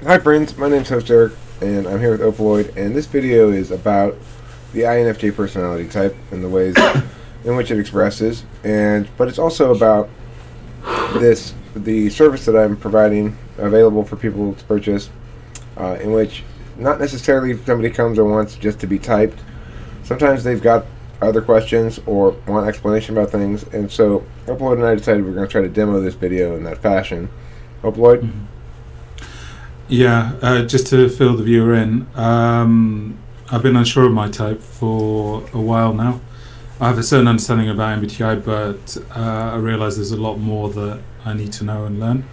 Hi friends, my name's host Eric, and I'm here with Opaloid, and this video is about the INFJ personality type and the ways in which it expresses, but it's also about the service that I'm providing available for people to purchase, in which not necessarily somebody comes and wants just to be typed. Sometimes they've got other questions or want explanation about things, and so Opaloid and I decided we're going to try to demo this video in that fashion. Opaloid? Mm-hmm. Yeah, just to fill the viewer in, I've been unsure of my type for a while now. I have a certain understanding about MBTI, but I realise there's a lot more that I need to know and learn.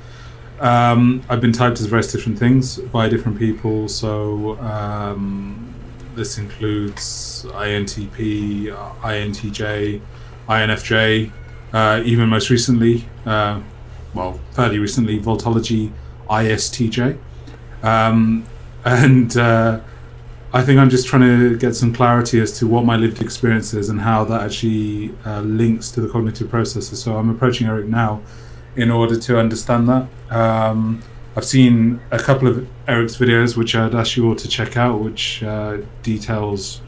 I've been typed as various different things by different people, so this includes INTP, INTJ, INFJ, even most recently, fairly recently, Voltology, ISTJ. I think I'm just trying to get some clarity as to what my lived experience is and how that actually links to the cognitive processes. So I'm approaching Eric now in order to understand that. I've seen a couple of Eric's videos, which I'd ask you all to check out, which details,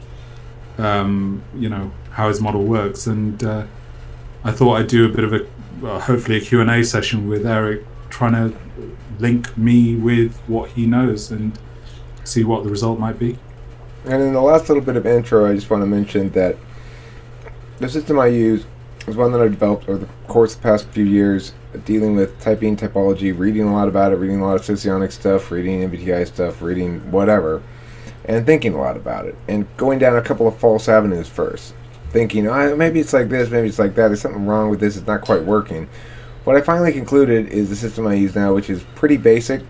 how his model works. And I thought I'd do a bit of hopefully a Q&A session with Eric, trying to link me with what he knows and see what the result might be. And in the last little bit of intro, I just want to mention that the system I use is one that I've developed over the course of the past few years, dealing with typing, typology, reading a lot about it, reading a lot of Socionics stuff, reading MBTI stuff, reading whatever, and thinking a lot about it, and going down a couple of false avenues first, thinking, maybe it's like this, maybe it's like that, there's something wrong with this, it's not quite working. What I finally concluded is the system I use now, which is pretty basic,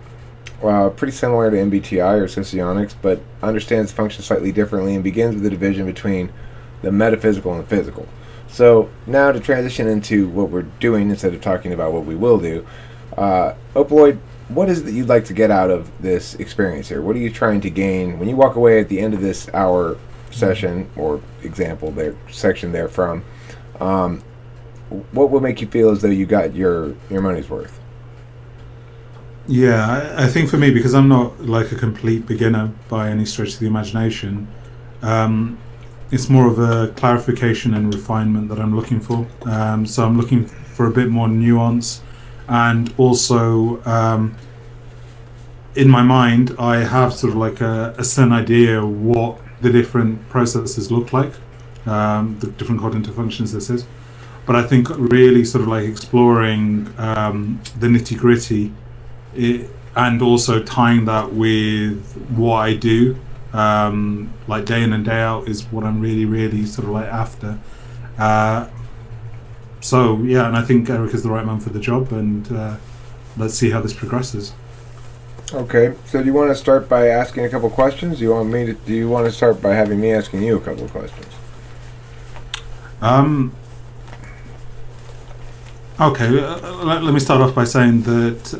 pretty similar to MBTI or Socionics, but understands functions slightly differently and begins with the division between the metaphysical and the physical. So now to transition into what we're doing instead of talking about what we will do, Opaloid, what is it that you'd like to get out of this experience here? What are you trying to gain when you walk away at the end of this hour session or example there, section there from? What will make you feel as though you got your money's worth? Yeah, I think for me, because I'm not like a complete beginner by any stretch of the imagination, it's more of a clarification and refinement that I'm looking for. So I'm looking for a bit more nuance, and also in my mind I have sort of like a certain idea what the different processes look like, the different cognitive functions this is. But I think really sort of like exploring the nitty-gritty and also tying that with what I do, like day in and day out, is what I'm really sort of like after. So yeah, and I think Eric is the right man for the job, and let's see how this progresses. Okay, so do you want to start by asking a couple questions? Do you want to start by having me asking you a couple of questions? Okay, let me start off by saying that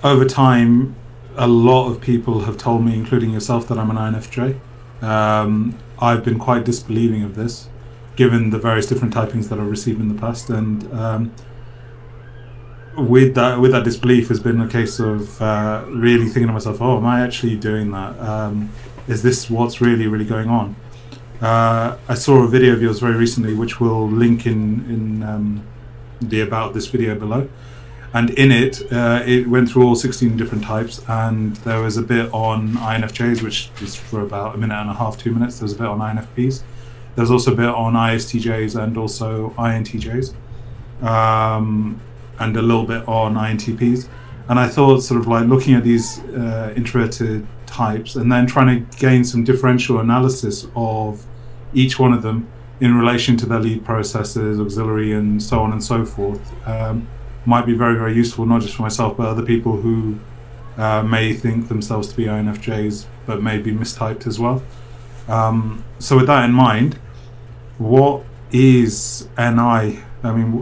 over time, a lot of people have told me, including yourself, that I'm an INFJ. I've been quite disbelieving of this, given the various different typings that I've received in the past, and with that disbelief has been a case of really thinking to myself, am I actually doing that? Is this what's really going on? I saw a video of yours very recently, which we'll link in the about this video below, and in it it went through all 16 different types, and there was a bit on INFJs, which was for about a minute and a half, 2 minutes. There was a bit on INFPs. There was also a bit on ISTJs and also INTJs, and a little bit on INTPs. And I thought, sort of like looking at these introverted types and then trying to gain some differential analysis of each one of them in relation to their lead processes, auxiliary, and so on and so forth, might be very useful, not just for myself, but other people who may think themselves to be INFJs but may be mistyped as well. So with that in mind, what is NI? I mean,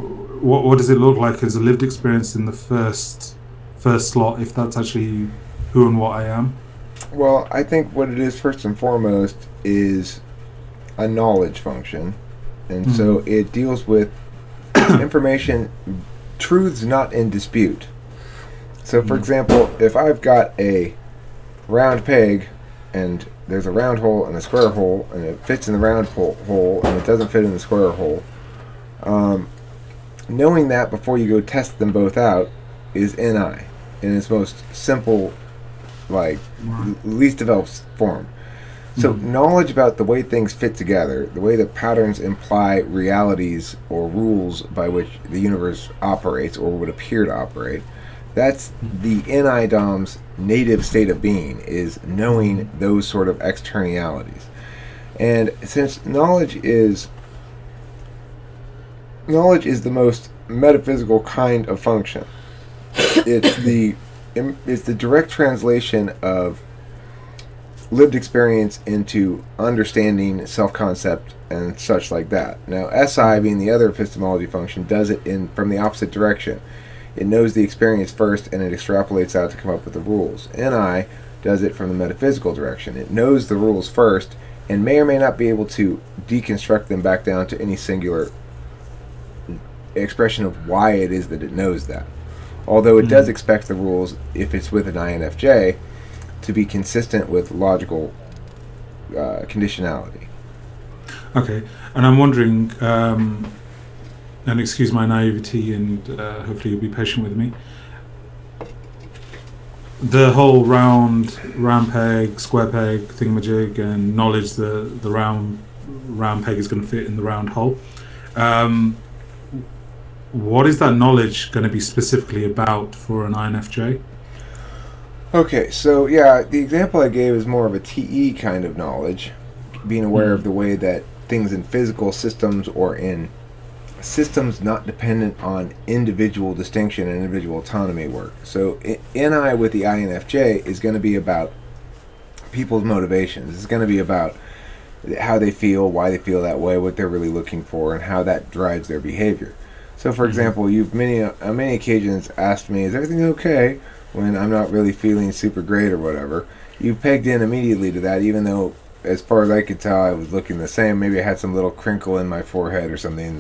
what does it look like as a lived experience in the first slot, if that's actually who and what I am? Well, I think what it is first and foremost is a knowledge function, and so it deals with information, truths not in dispute. So, for example, if I've got a round peg and there's a round hole and a square hole, and it fits in the round hole and it doesn't fit in the square hole, knowing that before you go test them both out is NI in its most simple, least developed form. So knowledge about the way things fit together, the way that patterns imply realities or rules by which the universe operates or would appear to operate, that's the NI-DOM's native state of being, is knowing those sort of externalities. And since knowledge is the most metaphysical kind of function, it's the direct translation of lived experience into understanding, self-concept, and such like that. Now, SI, being the other epistemology function, does it from the opposite direction. It knows the experience first, and it extrapolates out to come up with the rules. NI does it from the metaphysical direction. It knows the rules first, and may or may not be able to deconstruct them back down to any singular expression of why it is that it knows that. Although it does expect the rules, if it's with an INFJ, to be consistent with logical conditionality. Okay, and I'm wondering, and excuse my naivety, and hopefully you'll be patient with me. The whole round peg, square peg thingamajig, and knowledge the round peg is going to fit in the round hole. What is that knowledge going to be specifically about for an INFJ? Okay, so yeah, the example I gave is more of a TE kind of knowledge, being aware of the way that things in physical systems or in systems not dependent on individual distinction and individual autonomy work. So NI with the INFJ is going to be about people's motivations. It's going to be about how they feel, why they feel that way, what they're really looking for, and how that drives their behavior. So, for example, you've on many occasions asked me, is everything okay? When I'm not really feeling super great or whatever. You pegged in immediately to that, even though, as far as I could tell, I was looking the same. Maybe I had some little crinkle in my forehead or something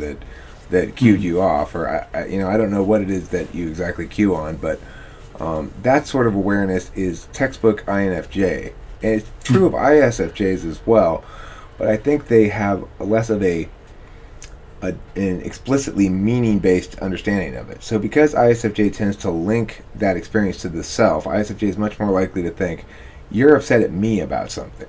that cued you off, or I don't know what it is that you exactly cue on, but that sort of awareness is textbook INFJ, and it's true of ISFJs as well. But I think they have less of an explicitly meaning-based understanding of it. So because ISFJ tends to link that experience to the self, ISFJ is much more likely to think, you're upset at me about something.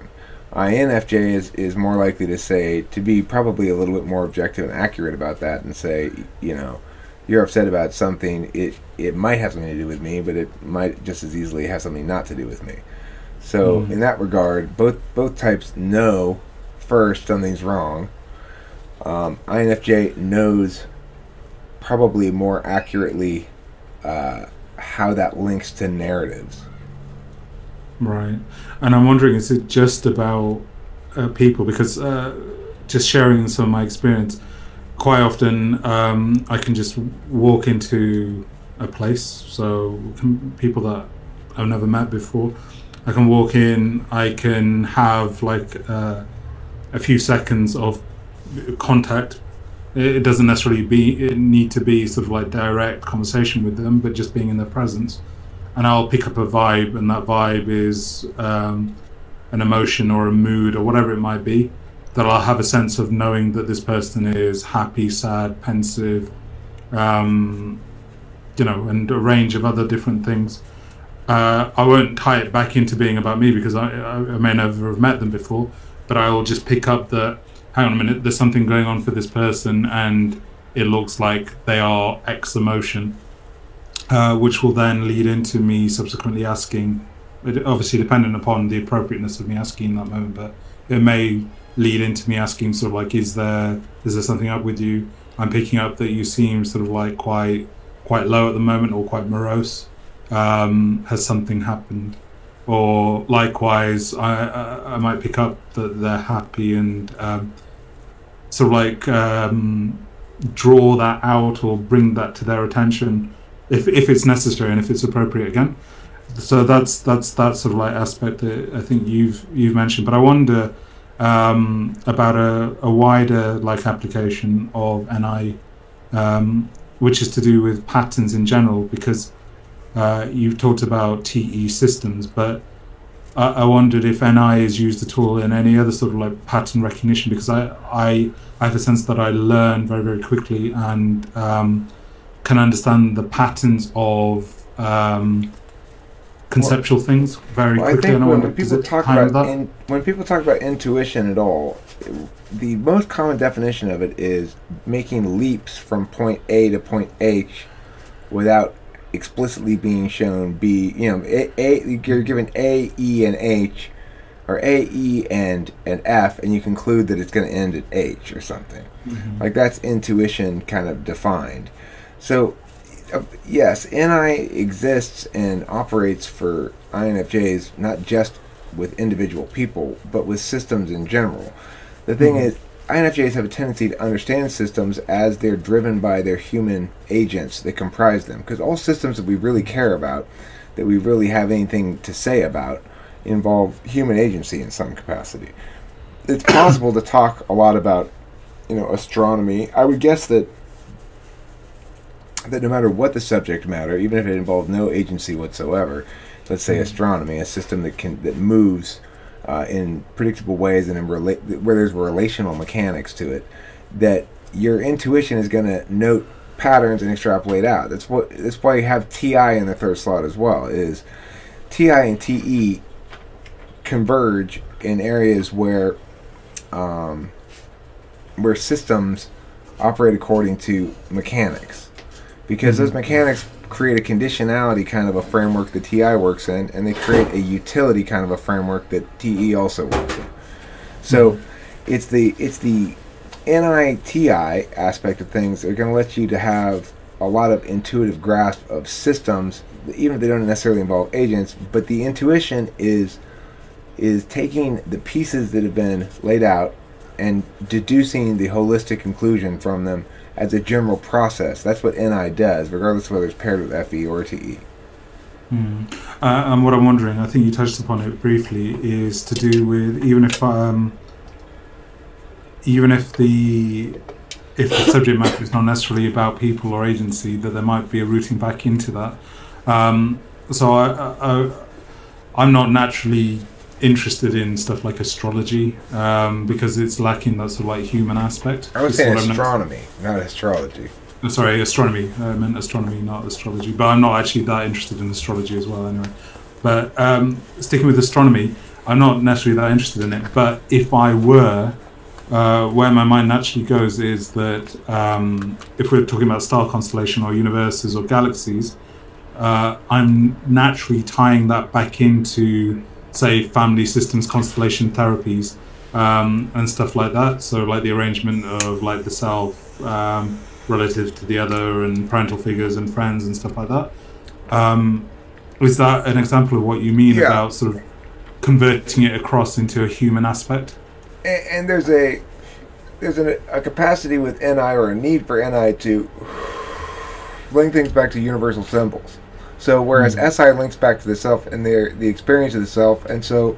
INFJ is more likely to be probably a little bit more objective and accurate about that and say, you're upset about something, it might have something to do with me, but it might just as easily have something not to do with me. So in that regard, both types know first something's wrong. INFJ knows probably more accurately how that links to narratives. Right. And I'm wondering, is it just about people? Because just sharing some of my experience, quite often I can just walk into a place, so people that I've never met before, I can walk in, I can have a few seconds of contact. It doesn't necessarily need to be sort of direct conversation with them, but just being in their presence, and I'll pick up a vibe, and that vibe is an emotion or a mood or whatever it might be, that I'll have a sense of knowing that this person is happy, sad, pensive, and a range of other different things. I won't tie it back into being about me, because I may never have met them before, but I will just pick up that, hang on a minute, there's something going on for this person, and it looks like they are X emotion, which will then lead into me subsequently asking, obviously dependent upon the appropriateness of me asking in that moment, but it may lead into me asking sort of is there something up with you? I'm picking up that you seem sort of quite low at the moment, or quite morose. Has something happened? Or likewise, I might pick up that they're happy, and draw that out or bring that to their attention if it's necessary and if it's appropriate again. So that's that sort of aspect that I think you've mentioned. But I wonder about a wider application of NI, which is to do with patterns in general, because you've talked about TE systems, but I wondered if NI is used at all in any other sort of like pattern recognition, because I have a sense that I learn very, very quickly and can understand the patterns of conceptual things very quickly. I think when people talk about intuition at all, the most common definition of it is making leaps from point A to point H without explicitly being shown B. You're given A, E, and H, or A, E, and F, and you conclude that it's going to end at H or something. Mm-hmm. Like, that's intuition kind of defined. So, yes, NI exists and operates for INFJs, not just with individual people, but with systems in general. The thing is, INFJs have a tendency to understand systems as they're driven by their human agents that comprise them. Because all systems that we really care about, that we really have anything to say about, involve human agency in some capacity. It's possible to talk a lot about, astronomy. I would guess that no matter what the subject matter, even if it involved no agency whatsoever, let's say astronomy, a system that moves in predictable ways and where there's relational mechanics to it, that your intuition is going to note patterns and extrapolate out. That's why you have TI in the third slot as well. Is TI and TE converge in areas where systems operate according to mechanics, because those mechanics create a conditionality kind of a framework that TI works in, and they create a utility kind of a framework that TE also works in. So it's the NI-TI aspect of things that are going to let you to have a lot of intuitive grasp of systems, even if they don't necessarily involve agents. But the intuition is taking the pieces that have been laid out and deducing the holistic conclusion from them as a general process. That's what NI does, regardless of whether it's paired with FE or TE. And what I'm wondering, I think you touched upon it briefly, is to do with even if the subject matter is not necessarily about people or agency, that there might be a routing back into that. So I'm not naturally interested in stuff like astrology because it's lacking that sort of like human aspect. I was saying astronomy, not astrology. Sorry, astronomy. I meant astronomy, not astrology. But I'm not actually that interested in astrology as well, anyway. But sticking with astronomy, I'm not necessarily that interested in it. But if I were, where my mind naturally goes is that if we're talking about star constellation or universes or galaxies, I'm naturally tying that back into, say, family systems, constellation therapies, and stuff like that. So like the arrangement of like the self relative to the other, and parental figures and friends and stuff like that. Is that an example of what you mean about sort of converting it across into a human aspect? And there's a capacity with NI, or a need for NI, to link things back to universal symbols. So whereas SI links back to the self and the experience of the self, and so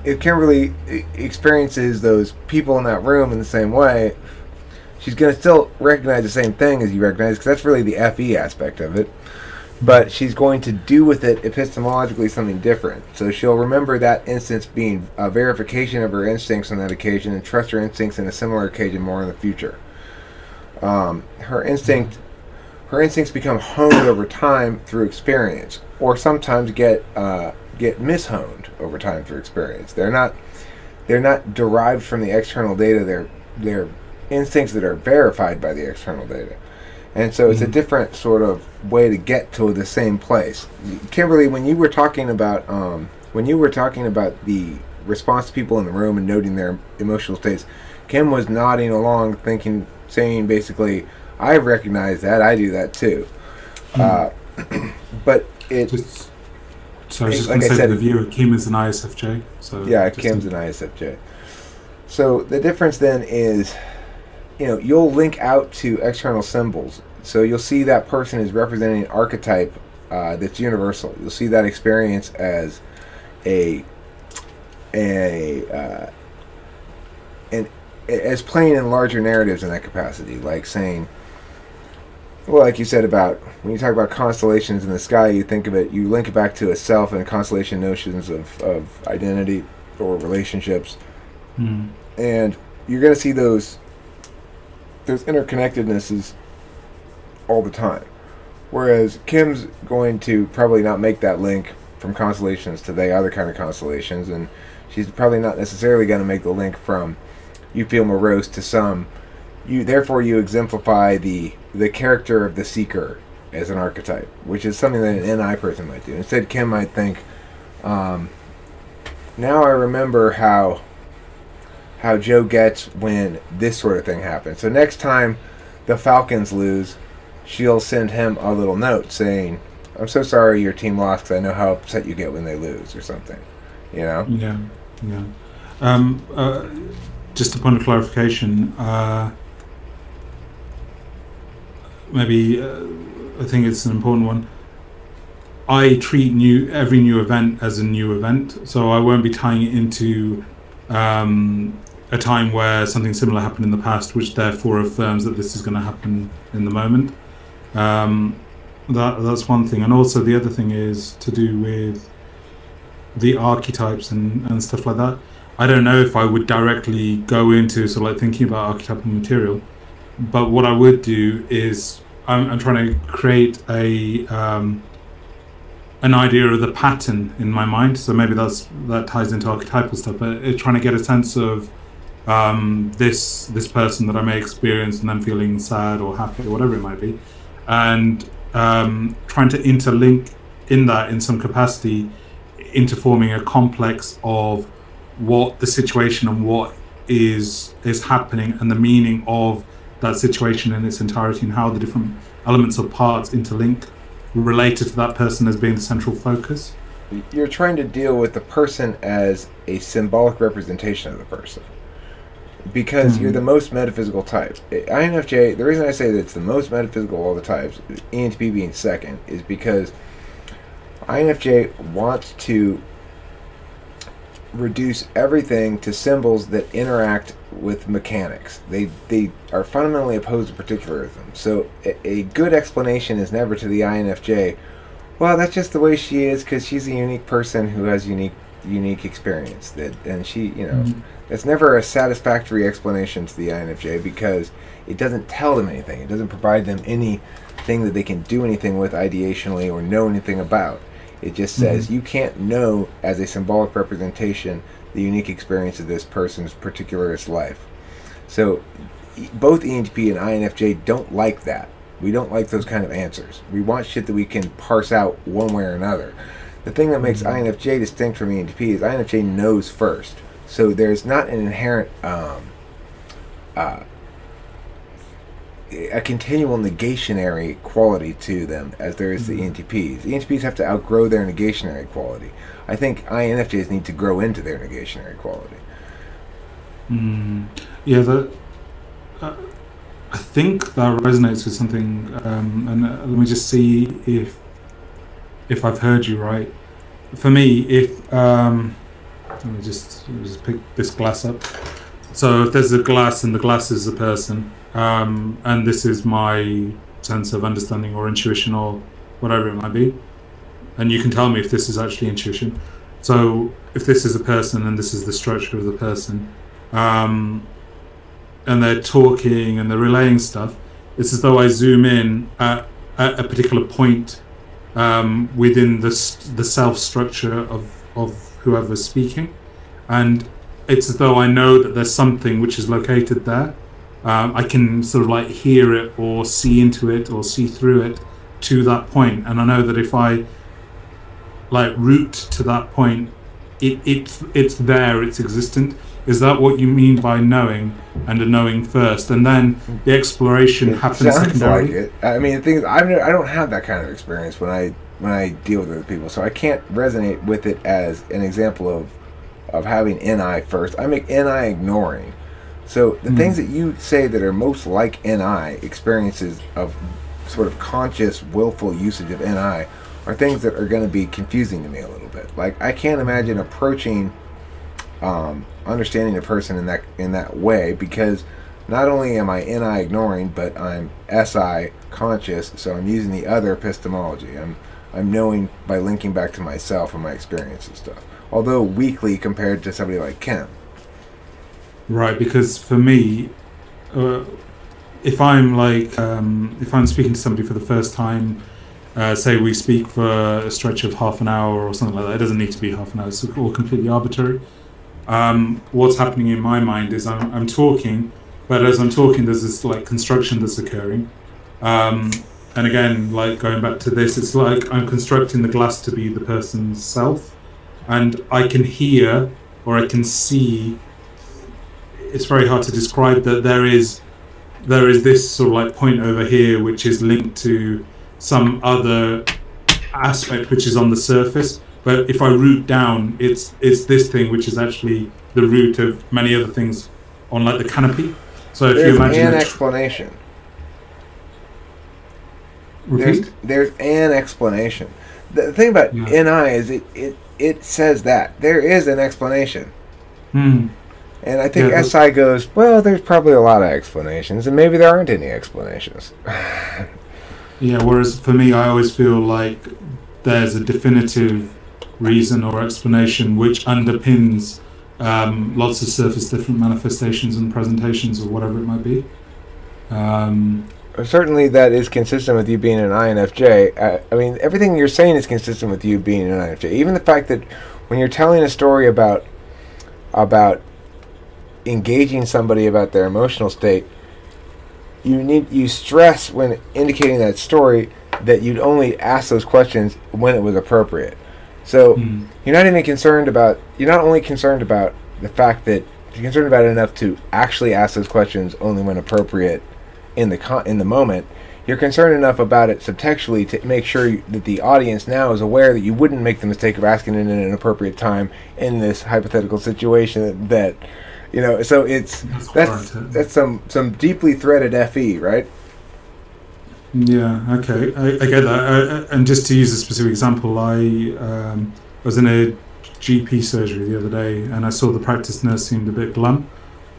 if Kimberly experiences those people in that room in the same way, she's going to still recognize the same thing as you recognize, because that's really the FE aspect of it. But she's going to do with it epistemologically something different. So she'll remember that instance being a verification of her instincts on that occasion, and trust her instincts in a similar occasion more in the future. Her instincts become honed over time through experience, or sometimes get mishoned over time through experience. They're not derived from the external data. They're instincts that are verified by the external data. And so it's a different sort of way to get to the same place. Kimberly, when you were talking about the response to people in the room and noting their emotional states, Kim was nodding along, saying basically, I recognize that, I do that too. But it... So I was just going to say to the viewer, Kim is an ISFJ. So yeah, Kim's an ISFJ. So the difference then is, you'll link out to external symbols. So you'll see that person is representing an archetype that's universal. You'll see that experience as as playing in larger narratives in that capacity, like saying, Well, like you said about when you talk about constellations in the sky, you think of it, you link it back to a self and constellation notions of identity or relationships, Mm. and you're going to see those interconnectednesses all the time. Whereas Kim's going to probably not make that link from constellations to the other kind of constellations, and she's probably not necessarily going to make the link from you feel morose to some. Therefore you exemplify the character of the seeker as an archetype, which is something that an NI person might do. Instead, Kim might think, now I remember how Joe gets when this sort of thing happens. So next time the Falcons lose, she'll send him a little note saying, I'm so sorry your team lost because I know how upset you get when they lose, or something. You know? Yeah, yeah. Just a point of clarification. Maybe I think it's an important one. I treat every new event as a new event, so I won't be tying it into a time where something similar happened in the past, which therefore affirms that this is going to happen in the moment. That's one thing, and also the other thing is to do with the archetypes and stuff like that. I don't know if I would directly go into sort of like thinking about archetypal material, but what I would do is I'm trying to create an idea of the pattern in my mind. So maybe that ties into archetypal stuff, but trying to get a sense of this person that I may experience and then feeling sad or happy or whatever it might be, and trying to interlink in that in some capacity into forming a complex of what the situation and what is happening and the meaning of that situation in its entirety, and how the different elements or parts interlink related to that person as being the central focus. You're trying to deal with the person as a symbolic representation of the person, because you're the most metaphysical type. INFJ, the reason I say that it's the most metaphysical of all the types, ENTP being second, is because INFJ wants to reduce everything to symbols that interact with mechanics. They are fundamentally opposed to particularism. So a good explanation is never to the INFJ, well, that's just the way she is because she's a unique person who has unique experience. And she, it's never a satisfactory explanation to the INFJ because it doesn't tell them anything. It doesn't provide them anything that they can do anything with ideationally or know anything about. It just says you can't know as a symbolic representation the unique experience of this person's particularist life. So both ENTP and INFJ don't like that. We don't like those kind of answers. We want shit that we can parse out one way or another. The thing that makes INFJ distinct from ENTP is INFJ knows first. So there's not an inherent a continual negationary quality to them as there is the ENTPs. ENTPs have to outgrow their negationary quality. I think INFJs need to grow into their negationary quality. Yeah, I think that resonates with something, and let me just see if I've heard you right. For me, if let me just pick this glass up. So if there's a glass and the glass is a person, and this is my sense of understanding or intuition or whatever it might be, and you can tell me if this is actually intuition. So if this is a person and this is the structure of the person, and they're talking and they're relaying stuff, it's as though I zoom in at a particular point within the self structure of whoever's speaking, and it's as though I know that there's something which is located there. I can sort of like hear it or see into it or see through it to that point, and I know that if I like route to that point, it's there, it's existent. Is that what you mean by knowing, and a knowing first, and then the exploration happens secondarily? Like it. I mean, the thing is, I don't have that kind of experience when I deal with other people, so I can't resonate with it as an example of having NI first. I make NI ignoring. So the things that you say that are most like NI experiences of sort of conscious, willful usage of NI are things that are going to be confusing to me a little bit. Like, I can't imagine approaching understanding a person in that way, because not only am I NI ignoring, but I'm SI conscious, so I'm using the other epistemology. I'm knowing by linking back to myself and my experience and stuff. Although weakly compared to somebody like Kim. Right, because for me, if I'm if I'm speaking to somebody for the first time, say we speak for a stretch of half an hour or something like that, it doesn't need to be half an hour, it's all completely arbitrary. What's happening in my mind is I'm talking, but as I'm talking, there's this like construction that's occurring. And again, like going back to this, it's like I'm constructing the glass to be the person's self, and I can hear or I can see. It's very hard to describe that there is this sort of like point over here which is linked to some other aspect which is on the surface. But if I root down, it's this thing which is actually the root of many other things on like the canopy. So if you imagine an explanation. Repeat? There's an explanation. The thing about NI is it says that there is an explanation. And I think SI goes, well, there's probably a lot of explanations, and maybe there aren't any explanations. Yeah, whereas for me, I always feel like there's a definitive reason or explanation which underpins lots of surface different manifestations and presentations or whatever it might be. Certainly that is consistent with you being an INFJ. I mean, everything you're saying is consistent with you being an INFJ. Even the fact that when you're telling a story about engaging somebody about their emotional state, you stress when indicating that story that you'd only ask those questions when it was appropriate. So you're not only concerned about the fact that you're concerned about it enough to actually ask those questions only when appropriate in the moment. You're concerned enough about it subtextually to make sure that the audience now is aware that you wouldn't make the mistake of asking it in an appropriate time in this hypothetical situation that so that's some deeply threaded FE, right? Yeah, okay, I get that. And just to use a specific example, I was in a GP surgery the other day, and I saw the practice nurse seemed a bit glum.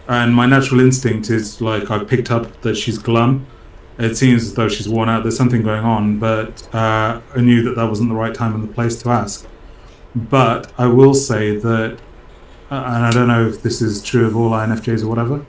And my natural instinct is like I picked up that she's glum. It seems as though she's worn out. There's something going on, but I knew that wasn't the right time and the place to ask. But I will say that, and I don't know if this is true of all INFJs or whatever,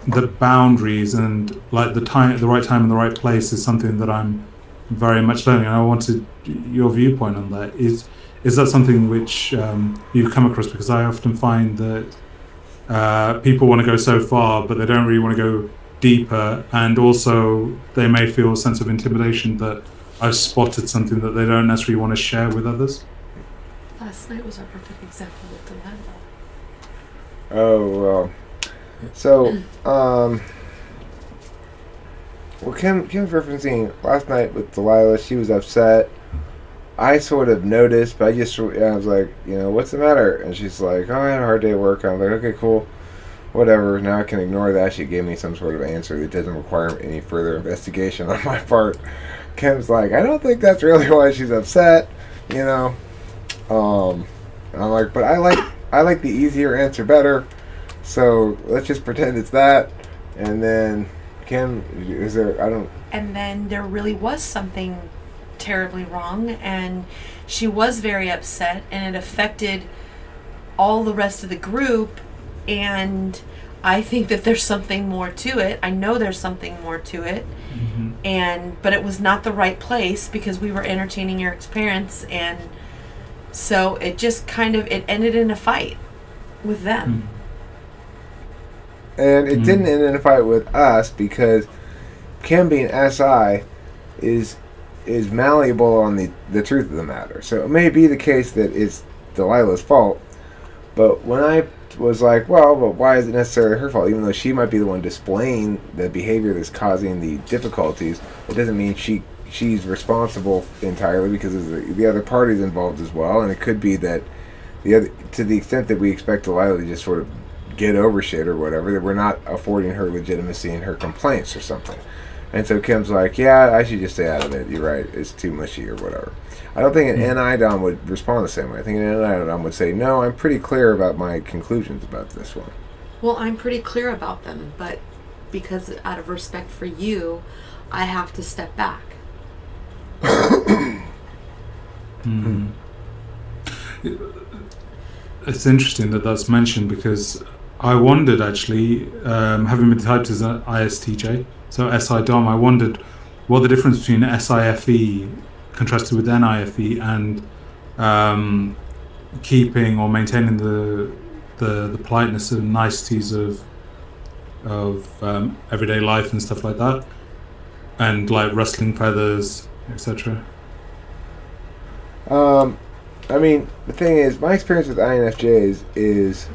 the boundaries and like the right time and the right place is something that I'm very much learning. And I wanted your viewpoint on that. Is that something which you've come across? Because I often find that people want to go so far, but they don't really want to go deeper, and also they may feel a sense of intimidation that I've spotted something that they don't necessarily want to share with others. Last night was our perfect example of dilemma. Oh, well. So, Kim's referencing last night with Delilah. She was upset. I sort of noticed, but I was like, what's the matter? And she's like, I had a hard day at work. I'm like, okay, cool. Whatever. Now I can ignore that. She gave me some sort of answer that doesn't require any further investigation on my part. Kim's like, I don't think that's really why she's upset, And I'm like, but I like the easier answer better. So let's just pretend it's that. And then, Kim, And then there really was something terribly wrong, and she was very upset, and it affected all the rest of the group. And I think that there's something more to it. I know there's something more to it. But it was not the right place because we were entertaining your experience, and so it just it ended in a fight with them. And it didn't end in a fight with us because Kim being SI is malleable on the truth of the matter. So it may be the case that it's Delilah's fault, but when I was like, well, but why is it necessarily her fault? Even though she might be the one displaying the behavior that's causing the difficulties, it doesn't mean she's responsible entirely because the other parties involved as well. And it could be that to the extent that we expect Delilah to just sort of get over shit or whatever, that we're not affording her legitimacy in her complaints or something. And so Kim's like, yeah, I should just stay out of it. You're right. It's too mushy or whatever. I don't think an NI Dom would respond the same way. I think an NI Dom would say, no, I'm pretty clear about my conclusions about this one. Well, I'm pretty clear about them, but because out of respect for you, I have to step back. It's interesting that that's mentioned, because I wondered actually, having been typed as an ISTJ, so SI Dom, I wondered what the difference between SIFE contrasted with NIFE and keeping or maintaining the politeness and niceties of everyday life and stuff like that, and like rustling feathers, etc. I mean, the thing is, my experience with INFJs is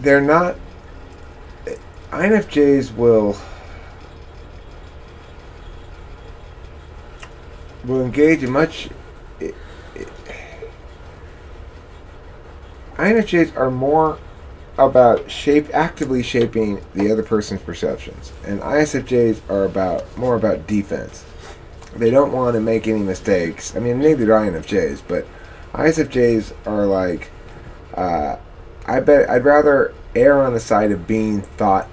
they're not. INFJs will engage in much. INFJs are more about actively shaping the other person's perceptions, and ISFJs are more about defense. They don't want to make any mistakes. I mean, maybe they're INFJs, but ISFJs are like, I bet I'd rather err on the side of being thought,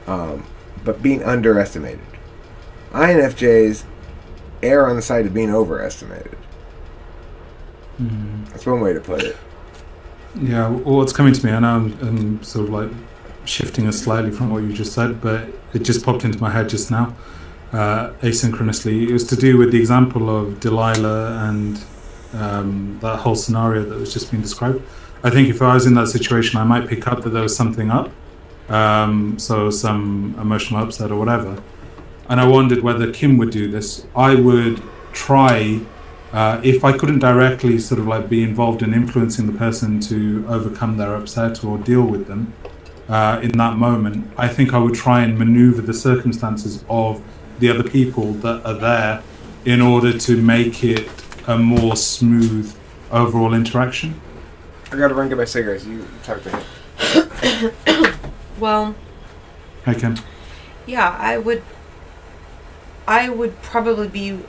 but being underestimated. INFJs err on the side of being overestimated. That's one way to put it. Yeah, well, what's coming to me, I know I'm sort of like shifting us slightly from what you just said, but it just popped into my head just now, asynchronously. It was to do with the example of Delilah and that whole scenario that was just being described. I think if I was in that situation, I might pick up that there was something up, so some emotional upset or whatever. And I wondered whether Kim would do this. I would try, if I couldn't directly sort of like be involved in influencing the person to overcome their upset or deal with them in that moment, I think I would try and maneuver the circumstances of the other people that are there in order to make it a more smooth overall interaction. I gotta run get my cigarettes. You talk to him. Well, Hi, Kim. yeah, I would probably be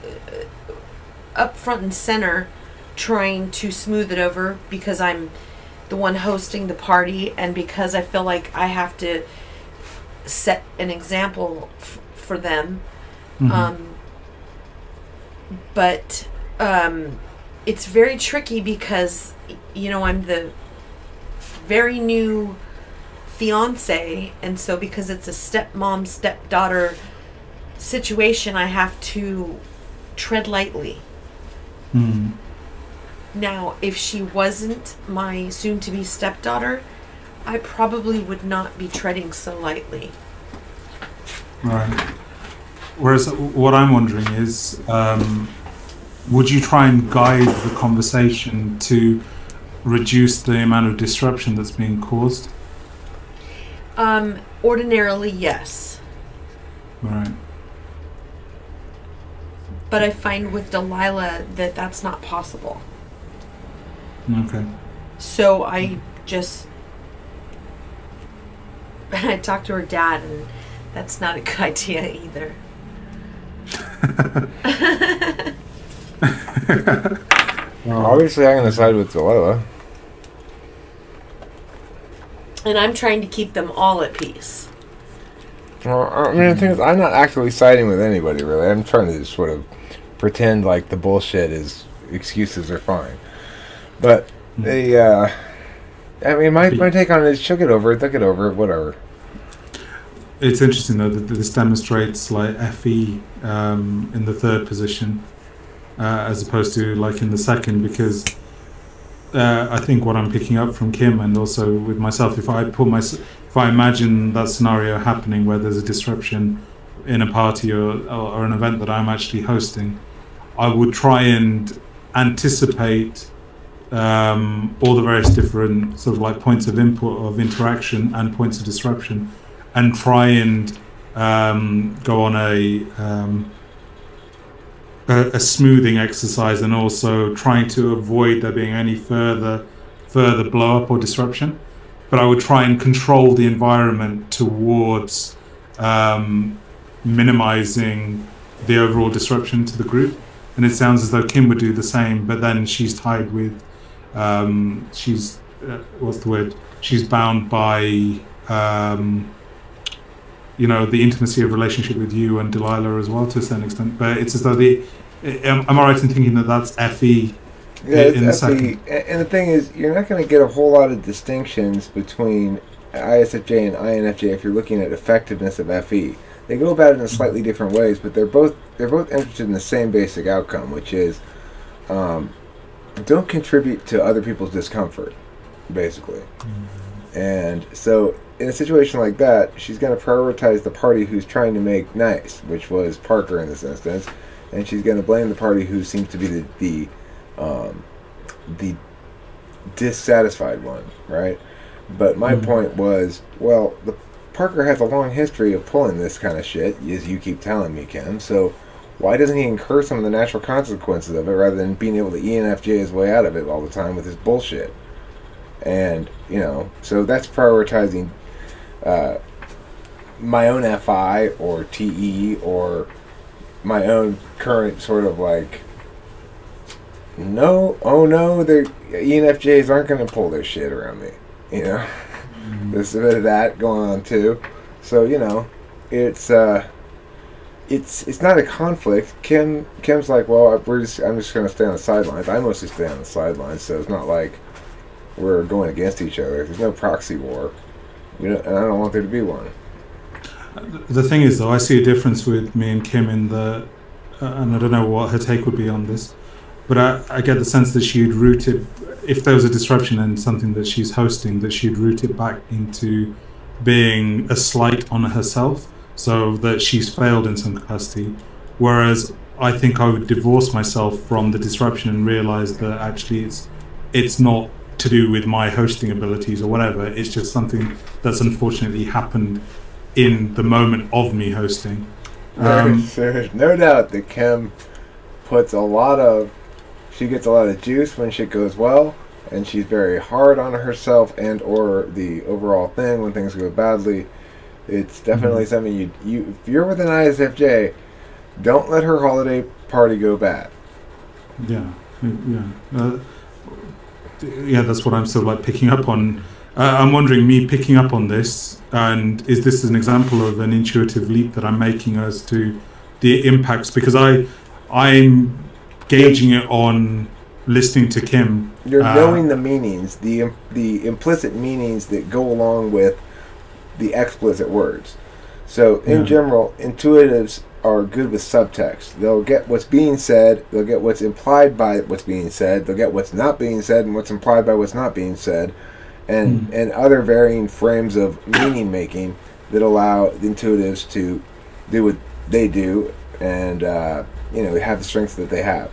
up front and center trying to smooth it over, because I'm the one hosting the party and because I feel like I have to set an example for them. But it's very tricky because, I'm the very new fiance, and so because it's a stepmom, stepdaughter situation, I have to tread lightly. Now, if she wasn't my soon-to-be stepdaughter, I probably would not be treading so lightly. Right. Whereas what I'm wondering is, would you try and guide the conversation to reduce the amount of disruption that's being caused? Ordinarily, yes. Right. But I find with Delilah that that's not possible. Okay. So I talked to her dad, and that's not a good idea either. Well, obviously, I'm going to side with Delilah. And I'm trying to keep them all at peace. Well, I mean, the thing is, I'm not actively siding with anybody, really. I'm trying to just sort of pretend like the bullshit excuses are fine. But my take on it is she'll get over it, they'll get over it, whatever. It's interesting, though, that this demonstrates like FE in the third position as opposed to like in the second, because I think what I'm picking up from Kim and also with myself, if I imagine that scenario happening where there's a disruption in a party or an event that I'm actually hosting, I would try and anticipate all the various different sort of like points of input, of interaction and points of disruption, and try and go on a smoothing exercise, and also trying to avoid there being any further blow up or disruption. But I would try and control the environment towards minimizing the overall disruption to the group. And it sounds as though Kim would do the same, but then she's tied with She's what's the word? She's bound by the intimacy of relationship with you and Delilah as well to a certain extent. But it's as though am I right in thinking that that's FE? Yeah, it's FE. And the thing is, you're not going to get a whole lot of distinctions between ISFJ and INFJ if you're looking at effectiveness of FE. They go about it in slightly different ways, but they're both interested in the same basic outcome, which is don't contribute to other people's discomfort, basically. And so in a situation like that, she's going to prioritize the party who's trying to make nice, which was Parker in this instance, and she's going to blame the party who seems to be the dissatisfied one, right? But my point was, well, Parker has a long history of pulling this kind of shit, as you keep telling me, Kim, so why doesn't he incur some of the natural consequences of it rather than being able to ENFJ his way out of it all the time with his bullshit? And, so that's prioritizing my own FI or TE or my own current sort of like, the ENFJs aren't going to pull their shit around me, There's a bit of that going on too. So, it's not a conflict. Kim's like, well, I'm just going to stay on the sidelines. I mostly stay on the sidelines, so it's not like we're going against each other. There's no proxy war, and I don't want there to be one. The thing is, though, I see a difference with me and Kim in the, and I don't know what her take would be on this, but I get the sense that she'd root it, if there was a disruption in something that she's hosting, that she'd root it back into being a slight on herself, so that she's failed in some capacity. Whereas I think I would divorce myself from the disruption and realize that actually it's not to do with my hosting abilities or whatever. It's just something that's unfortunately happened in the moment of me hosting. There's no doubt that Kim gets a lot of juice when shit goes well, and she's very hard on herself and or the overall thing when things go badly. It's definitely something if you're with an ISFJ, don't let her holiday party go bad. Yeah. That's what I'm sort of like picking up on. I'm wondering, me picking up on this, and is this an example of an intuitive leap that I'm making as to the impacts? Because I'm gauging it on listening to Kim. You're knowing the meanings, the implicit meanings that go along with the explicit words. So in general, intuitives are good with subtext. They'll get what's being said, they'll get what's implied by what's being said, they'll get what's not being said and what's implied by what's not being said, and other varying frames of meaning making that allow the intuitives to do what they do and have the strengths that they have.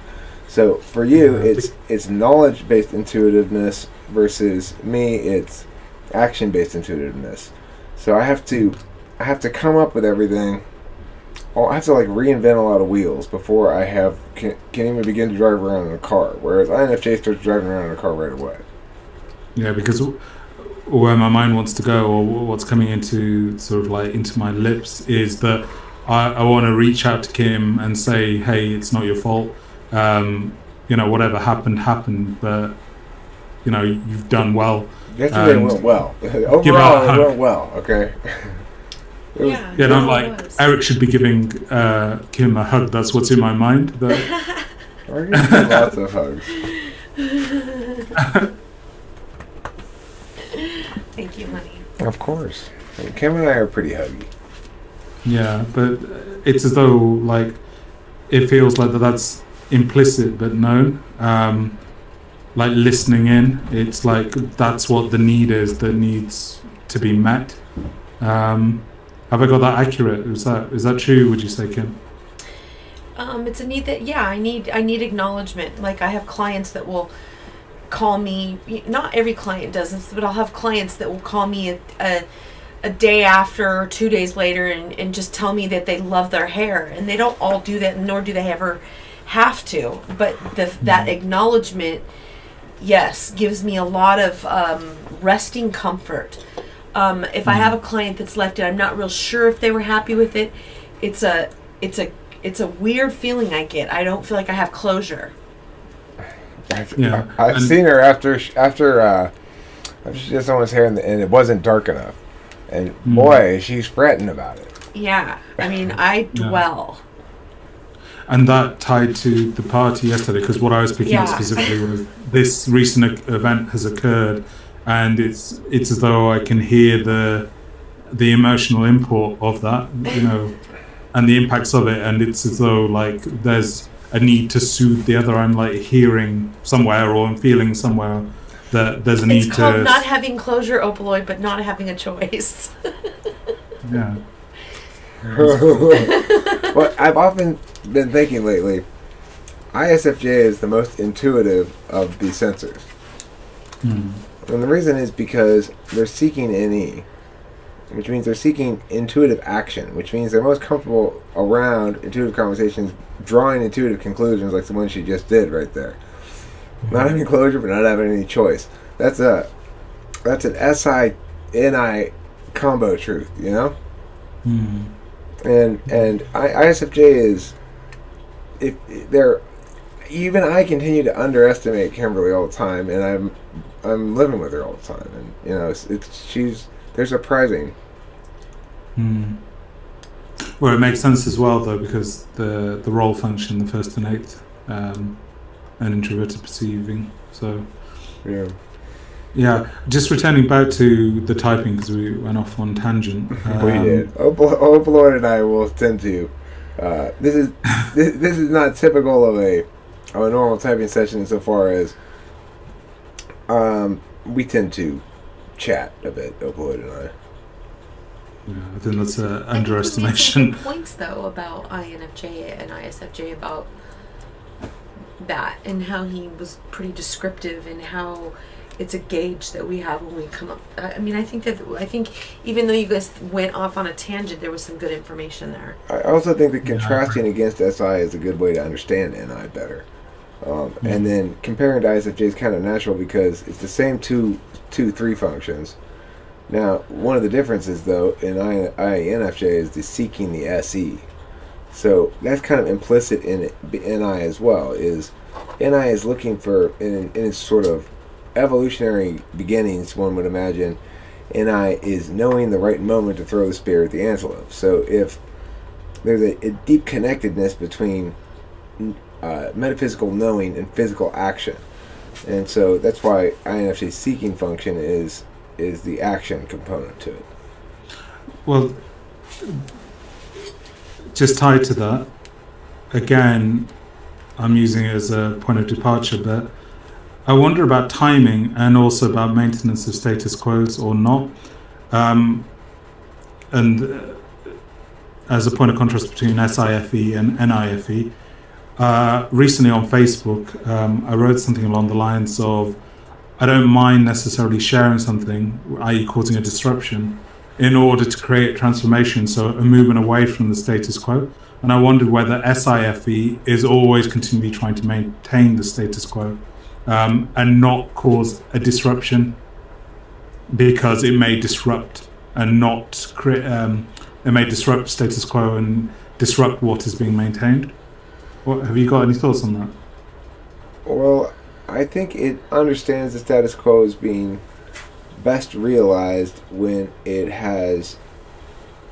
So for you, it's knowledge-based intuitiveness versus me, it's action-based intuitiveness. So I have to come up with everything. I have to reinvent a lot of wheels before I can even begin to drive around in a car. Whereas INFJ starts driving around in a car right away. Yeah, because where my mind wants to go, or what's coming into sort of into my lips, is that I want to reach out to Kim and say, hey, it's not your fault. Whatever happened, but you've done well. Yesterday went well. Overall, it went well. Okay. Eric should be giving Kim a hug. That's what's in my mind. We're giving lots of hugs. Thank you, honey. Of course. Kim and I are pretty huggy. Yeah, but it's as though it feels like that's implicit but known. Listening in, it's that's what the need is that needs to be met. Have I got that accurate? Is that true, would you say, Kim? It's a need that I need acknowledgement. I have clients that will call me, not every client does this, but I'll have clients that will call me a day after or 2 days later and just tell me that they love their hair, and they don't all do that, nor do they ever have to, but that acknowledgement, yes, gives me a lot of resting comfort. If I have a client that's left it, I'm not real sure if they were happy with it. It's a weird feeling I get. I don't feel like I have closure. I've seen her after she did someone's hair and it wasn't dark enough, and boy, she's fretting about it. Yeah, I mean, I dwell. And that tied to the party yesterday, because what I was picking up specifically was this recent event has occurred, and it's as though I can hear the emotional import of that, and the impacts of it, and it's as though like there's a need to soothe the other. I'm like hearing somewhere, or I'm feeling somewhere that there's a need to. It's called not having closure, Opaloid, but not having a choice. Yeah. Well, I've often been thinking lately, ISFJ is the most intuitive of the sensors. And the reason is because they're seeking NE, which means they're seeking intuitive action, which means they're most comfortable around intuitive conversations, drawing intuitive conclusions like the one she just did right there. Not having closure, but not having any choice. That's an SI-NI combo truth, And ISFJ is, even I continue to underestimate Kimberly all the time, and I'm living with her all the time, and they're surprising. Well, it makes sense as well though, because the role function, the first and eighth, and introverted perceiving. So yeah. Just returning back to the typing, because we went off on tangent. We did. Opaloid and I will tend to. This is not typical of a normal typing session insofar as we tend to chat a bit, Opaloid and I. Yeah, I think that's an underestimation. He made points though about INFJ and ISFJ about that, and how he was pretty descriptive, and how it's a gauge that we have when we come up. I mean, I think even though you guys went off on a tangent, there was some good information there. I also think that contrasting against SI is a good way to understand NI better. And then comparing to ISFJ is kind of natural because it's the same two 3 functions. Now, one of the differences, though, in INFJ is the seeking the SE. So that's kind of implicit in NI as well. Is NI is looking for, in its sort of evolutionary beginnings, one would imagine, NI is knowing the right moment to throw the spear at the antelope. So if there's a deep connectedness between metaphysical knowing and physical action, and so that's why INFJ's seeking function is the action component to it. Well, just tied to that, again, I'm using it as a point of departure, but I wonder about timing and also about maintenance of status quos or not. And as a point of contrast between SIFE and NIFE, recently on Facebook, I wrote something along the lines of, I don't mind necessarily sharing something, i.e. causing a disruption, in order to create transformation, so a movement away from the status quo. And I wondered whether SIFE is always continually trying to maintain the status quo and not cause a disruption, because it may disrupt and not create, it may disrupt status quo and disrupt what is being maintained. Have you got any thoughts on that? Well, I think it understands the status quo as being best realized when it has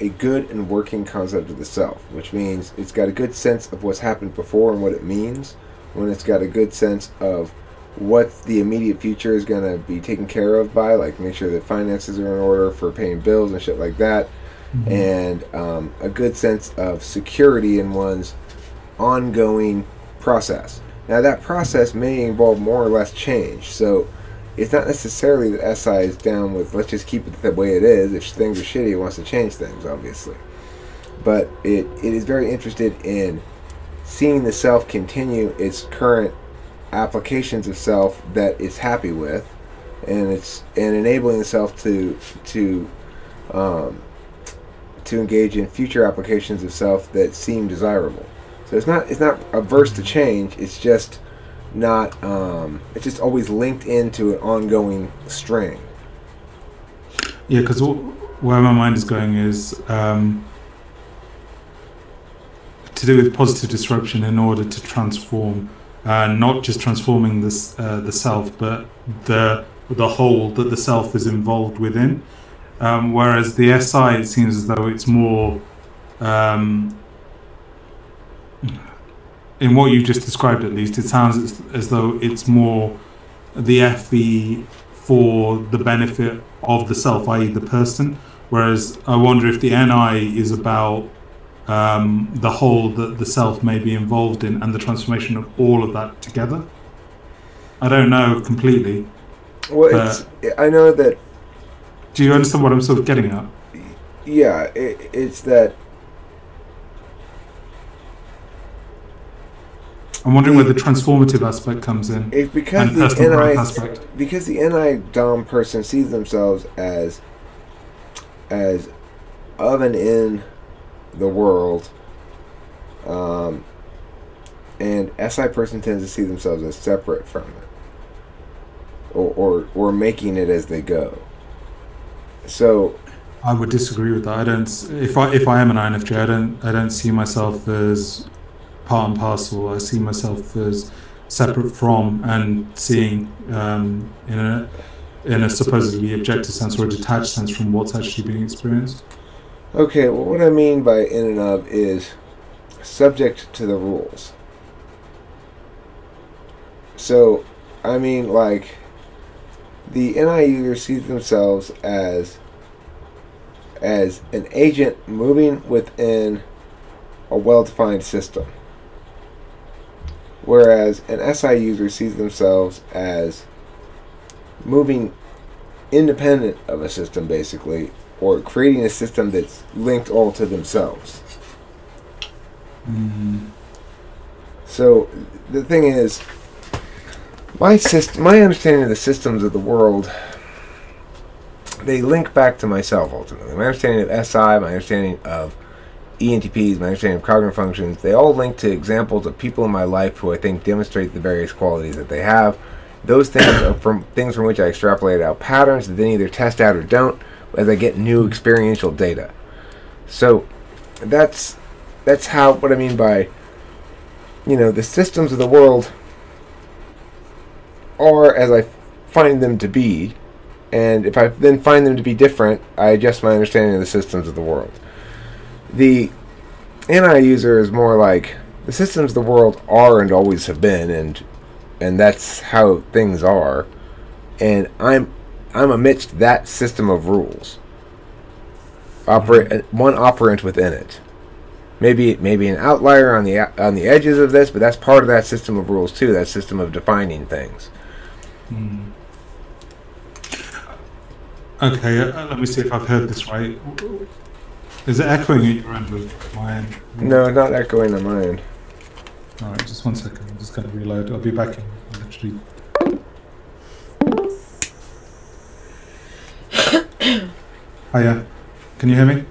a good and working concept of the self, which means it's got a good sense of what's happened before and what it means, when it's got a good sense of what the immediate future is going to be taken care of by, like make sure that finances are in order for paying bills and shit like that, and a good sense of security in one's ongoing process. Now that process may involve more or less change, so it's not necessarily that SI is down with let's just keep it the way it is. If things are shitty, it wants to change things, obviously. But it is very interested in seeing the self continue its current applications of self that it's happy with, and enabling the self to engage in future applications of self that seem desirable. So it's not averse to change. It's just not. It's just always linked into an ongoing string. Yeah, because where my mind is going is to do with positive disruption in order to transform not just transforming this the self, but the whole that the self is involved within. Whereas the SI, it seems as though it's more, in what you've just described at least, it sounds as though it's more the FE for the benefit of the self, i.e. the person. Whereas I wonder if the NI is about the whole that the self may be involved in and the transformation of all of that together. I don't know completely. Well, I know that. Do you understand what I'm sort of getting at? Yeah, it's that. I'm wondering where the transformative aspect comes in. It's because and personal growth aspect. Because the NI Dom person sees themselves as of and in the world, and SI person tends to see themselves as separate from it, or making it as they go. So, I would disagree with that. I don't. If I am an INFJ, I don't see myself as part and parcel. I see myself as separate from and seeing in a supposedly objective sense or a detached sense from what's actually being experienced. Okay, well, what I mean by in and of is subject to the rules. So, I mean, like, the NI user sees themselves as an agent moving within a well-defined system. Whereas an SI user sees themselves as moving independent of a system, basically, or creating a system that's linked all to themselves. Mm-hmm. So the thing is, my understanding of the systems of the world, they link back to myself ultimately. My understanding of SI, my understanding of ENTPs, my understanding of cognitive functions, they all link to examples of people in my life who I think demonstrate the various qualities that they have. Those things are from which I extrapolate out patterns that then either test out or don't as I get new experiential data. So that's how, what I mean by, the systems of the world are as I find them to be, and if I then find them to be different, I adjust my understanding of the systems of the world. The NI user is more like, the systems of the world are and always have been, and that's how things are, and I'm amidst that system of rules. One operant within it. Maybe an outlier on the edges of this, but that's part of that system of rules too. That system of defining things. Mm. Okay, let me see if I've heard this right. Is it echoing at your end with my end? No, not echoing on my end. All right, just 1 second. I'm just going to reload. I'll be back in literally. Hiya. Can you hear me?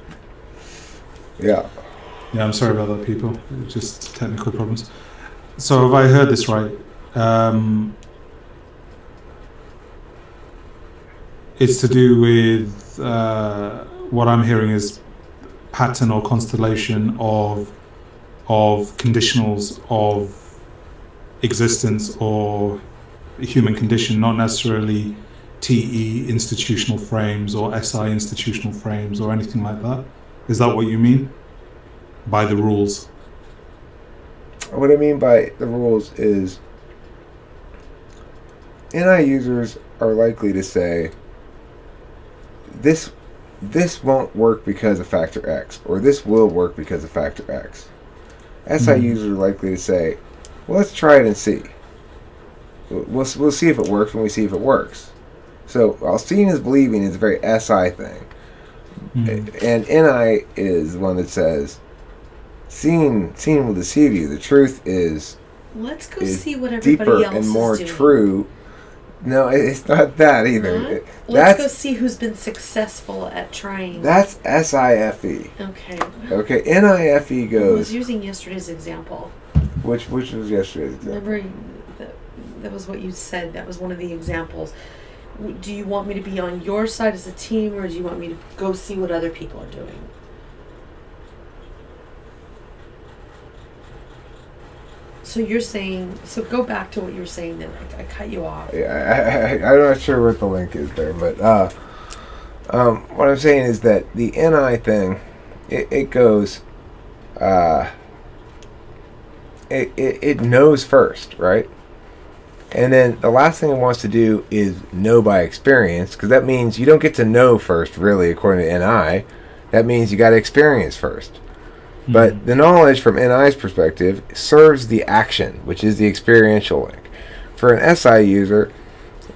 Yeah. Yeah, I'm sorry about that, people. Just technical problems. So have I heard this right? It's to do with what I'm hearing is pattern or constellation of conditionals of existence or human condition, not necessarily TE institutional frames or SI institutional frames or anything like that. Is that what you mean by the rules? What I mean by the rules is NI users are likely to say, this won't work because of factor X, or this will work because of factor X. SI users are likely to say, well, let's try it and see. We'll see if it works when we see if it works. So, while seeing is believing is a very SI thing. And NI is the one that says, seeing will deceive you. The truth is, let's go see what everybody deeper else and more is doing. True. No, it's not that either. Let's go see who's been successful at trying. That's SIFE. Okay. Okay, NIFE goes. I was using yesterday's example. Which was yesterday's example? Remember, that was what you said. That was one of the examples. Do you want me to be on your side as a team, or do you want me to go see what other people are doing? So you're saying, so go back to what you were saying then. I cut you off. Yeah, I'm not sure what the link is there, but what I'm saying is that the NI thing, it goes, it knows first, right? And then the last thing it wants to do is know by experience, because that means you don't get to know first, really, according to NI. That means you got to experience first. But the knowledge from NI's perspective serves the action, which is the experiential link. For an SI user,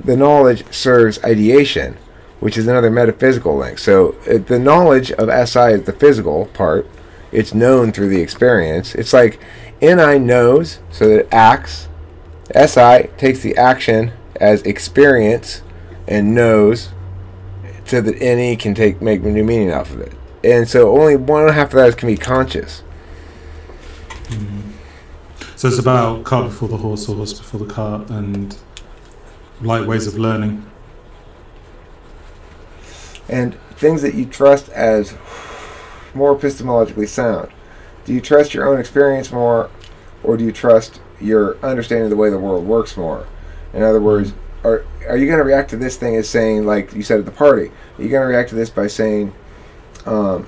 the knowledge serves ideation, which is another metaphysical link. So the knowledge of SI is the physical part. It's known through the experience. It's like NI knows, so that it acts. SI takes the action as experience and knows, so that NE can make new meaning off of it. And so only one and a half of that can be conscious. So it's about cart before the horse before the cart, and light ways of learning. And things that you trust as more epistemologically sound. Do you trust your own experience more, or do you trust your understanding of the way the world works more? In other words, are you going to react to this thing as saying, like you said at the party, are you going to react to this by saying, I'm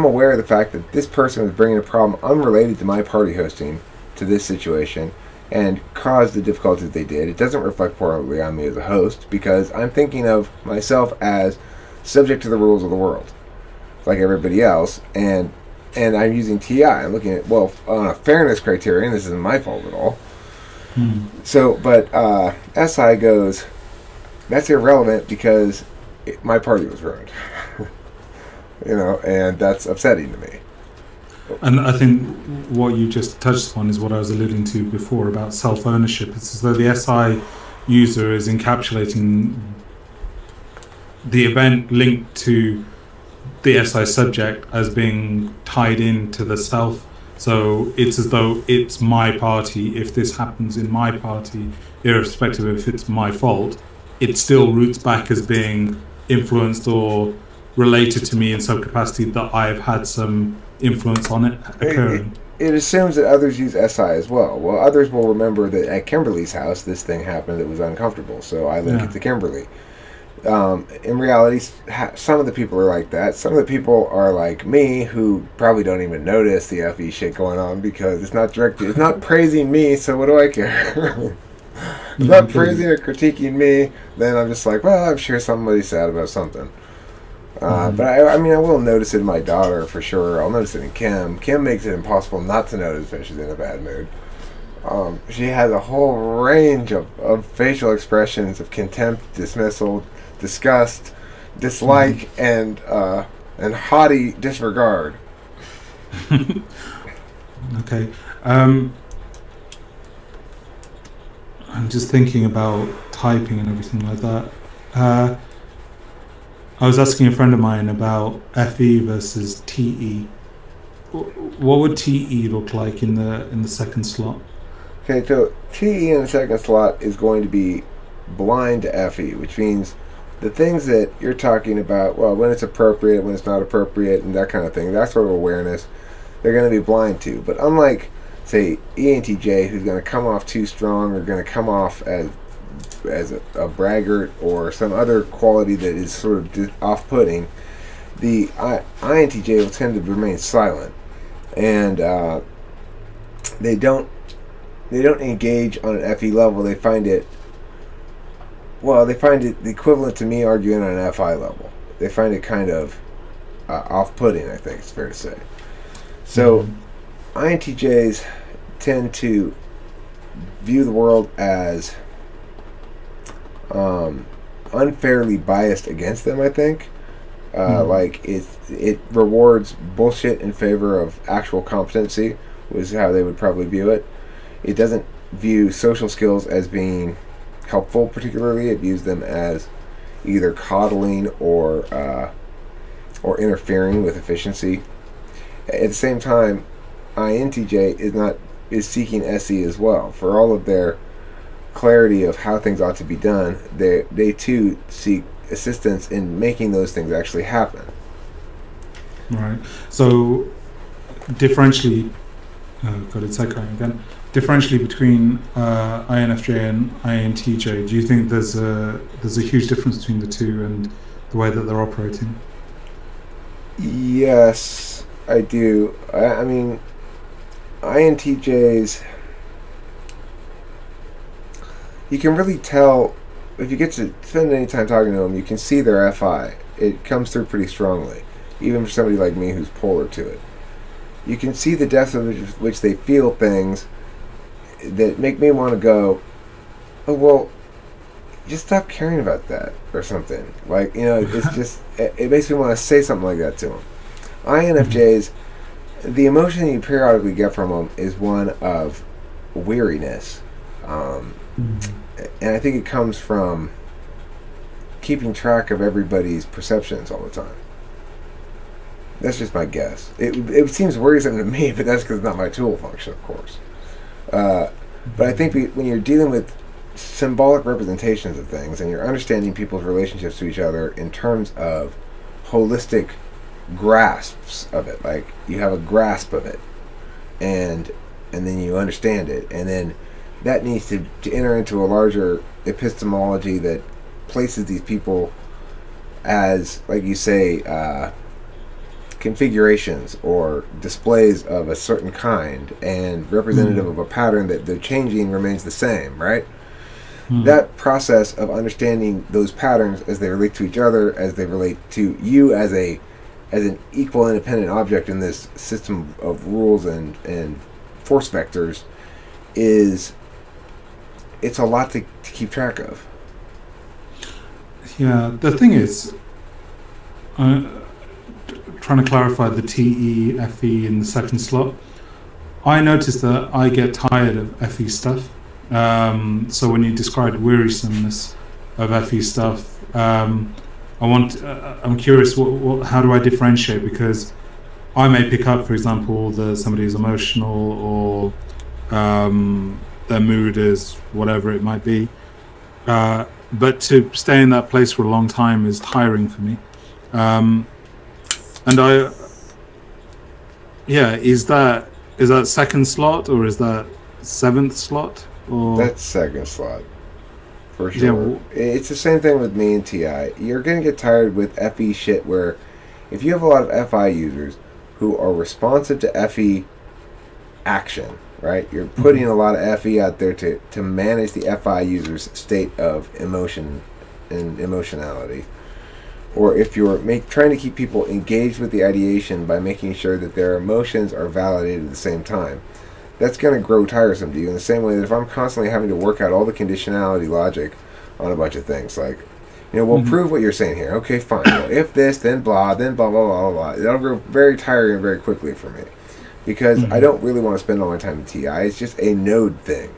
aware of the fact that this person was bringing a problem unrelated to my party hosting to this situation and caused the difficulties they did. It doesn't reflect poorly on me as a host, because I'm thinking of myself as subject to the rules of the world, like everybody else, and I'm using TI. I'm looking at, well, on a fairness criterion, this isn't my fault at all. So, but SI goes, that's irrelevant because my party was ruined. And that's upsetting to me. And I think what you just touched upon is what I was alluding to before about self-ownership. It's as though the SI user is encapsulating the event linked to the SI subject as being tied into the self. So it's as though it's my party. If this happens in my party, irrespective of if it's my fault, it still roots back as being influenced or related to me in some capacity, that I've had some influence on it occurring. It assumes that others use SI as well. Well, others will remember that at Kimberly's house, this thing happened that was uncomfortable, so I link it to Kimberly. In reality, some of the people are like that. Some of the people are like me, who probably don't even notice the FE shit going on because it's not directed. It's not praising me, so what do I care? It's not praising or critiquing me. Then I'm just like, well, I'm sure somebody's sad about something. But I mean, I will notice it in my daughter for sure. I'll notice it in Kim. Kim makes it impossible not to notice when she's in a bad mood. She has a whole range of facial expressions of contempt, dismissal, disgust, dislike, and haughty disregard. Okay. I'm just thinking about typing and everything like that. I was asking a friend of mine about FE versus TE. What would TE look like in the second slot? Okay, so TE in the second slot is going to be blind to FE, which means the things that you're talking about, well, when it's appropriate, when it's not appropriate, and that kind of thing, that sort of awareness, they're going to be blind to. But unlike, say, ENTJ, who's going to come off too strong or going to come off as a braggart or some other quality that is sort of off-putting, the INTJ will tend to remain silent, and they don't engage on an FE level. They find it the equivalent to me arguing on an FI level. They find it kind of off-putting, I think it's fair to say. So INTJs tend to view the world as unfairly biased against them, I think. Like it rewards bullshit in favor of actual competency, was how they would probably view it. It doesn't view social skills as being helpful particularly. It views them as either coddling or interfering with efficiency. At the same time, INTJ is seeking SE as well. For all of their clarity of how things ought to be done, they too seek assistance in making those things actually happen. Right. So differentially, Got it. It's echoing again. Differentially between INFJ and INTJ, do you think there's a huge difference between the two and the way that they're operating? Yes, I do. I mean, INTJs, you can really tell if you get to spend any time talking to them. You can see their FI. It comes through pretty strongly, even for somebody like me who's polar to it. You can see the depth of which they feel things that make me want to go, oh, well, just stop caring about that or something. Like, it's just, it makes me want to say something like that to them. INFJs, the emotion you periodically get from them is one of weariness. And I think it comes from keeping track of everybody's perceptions all the time. That's just my guess. It seems worrisome to me, but that's because it's not my tool function, of course. But I think when you're dealing with symbolic representations of things and you're understanding people's relationships to each other in terms of holistic grasps of it, like you have a grasp of it, and then you understand it, and then that needs to enter into a larger epistemology that places these people as, like you say, configurations or displays of a certain kind and representative of a pattern that the changing remains the same, right? That process of understanding those patterns as they relate to each other, as they relate to you as an equal independent object in this system of rules and force vectors, it's a lot to keep track of. Yeah, the thing is, trying to clarify the TEFE in the second slot, I noticed that I get tired of FE stuff. So when you described wearisomeness of FE stuff, I'm curious, how do I differentiate? Because I may pick up, for example, that somebody is emotional or their mood is whatever it might be. But to stay in that place for a long time is tiring for me. And is that second slot or is that seventh slot? Or that's second slot, for sure. Yeah, it's the same thing with me and TI. You're going to get tired with FE shit where if you have a lot of FI users who are responsive to FE action, right? You're putting a lot of FE out there to manage the FI user's state of emotion and emotionality. Or if you're trying to keep people engaged with the ideation by making sure that their emotions are validated at the same time, that's going to grow tiresome to you in the same way that if I'm constantly having to work out all the conditionality logic on a bunch of things, like, we'll prove what you're saying here. Okay, fine. Well, if this, then blah, blah, blah, blah, blah. That'll grow very tiring very quickly for me because I don't really want to spend all my time in TI. It's just a node thing,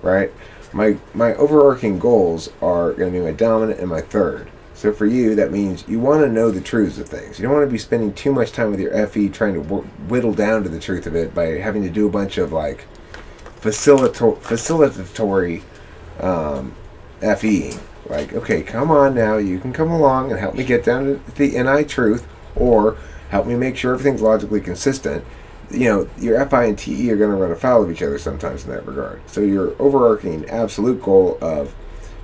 right? My overarching goals are going to be my dominant and my third. So for you, that means you want to know the truths of things. You don't want to be spending too much time with your FE trying to whittle down to the truth of it by having to do a bunch of like facilitatory FEing. Like, okay, come on now, you can come along and help me get down to the NI truth, or help me make sure everything's logically consistent. Your FI and TE are going to run afoul of each other sometimes in that regard. So your overarching absolute goal of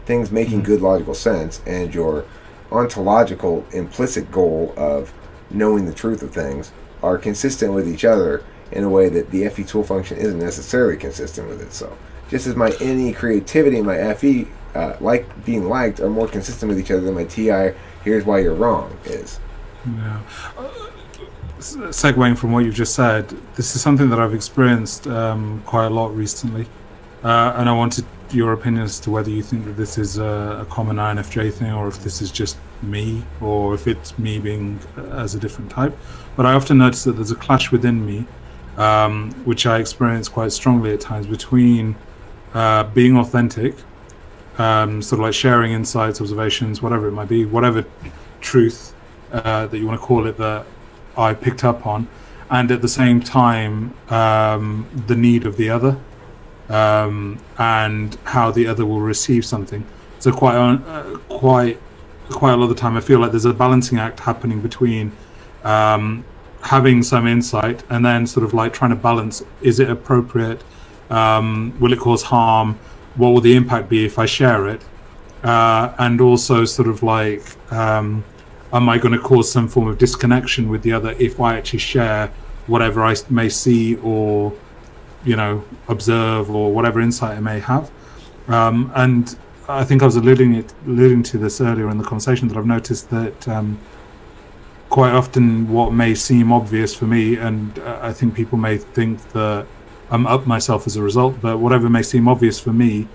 things making good logical sense and your ontological implicit goal of knowing the truth of things are consistent with each other in a way that the FE tool function isn't necessarily consistent with itself. Just as my NE creativity and my FE like being liked are more consistent with each other than my TI here's why you're wrong is. Yeah. Segueing from what you've just said, this is something that I've experienced quite a lot recently, and I wanted your opinion as to whether you think that this is a common INFJ thing, or if this is just me, or if it's me being as a different type. But I often notice that there's a clash within me, which I experience quite strongly at times, between being authentic, sort of like sharing insights, observations, whatever it might be, whatever truth that you want to call it that I picked up on, and at the same time the need of the other, and how the other will receive something. So quite a lot of the time I feel like there's a balancing act happening between how having some insight, and then sort of like trying to balance: is it appropriate? Will it cause harm? What will the impact be if I share it? And also sort of like, am I going to cause some form of disconnection with the other if I actually share whatever I may see or, you know, observe, or whatever insight I may have? And I think I was alluding to this earlier in the conversation, that I've noticed that quite often what may seem obvious for me, and I think people may think that I'm up myself as a result, but whatever may seem obvious for me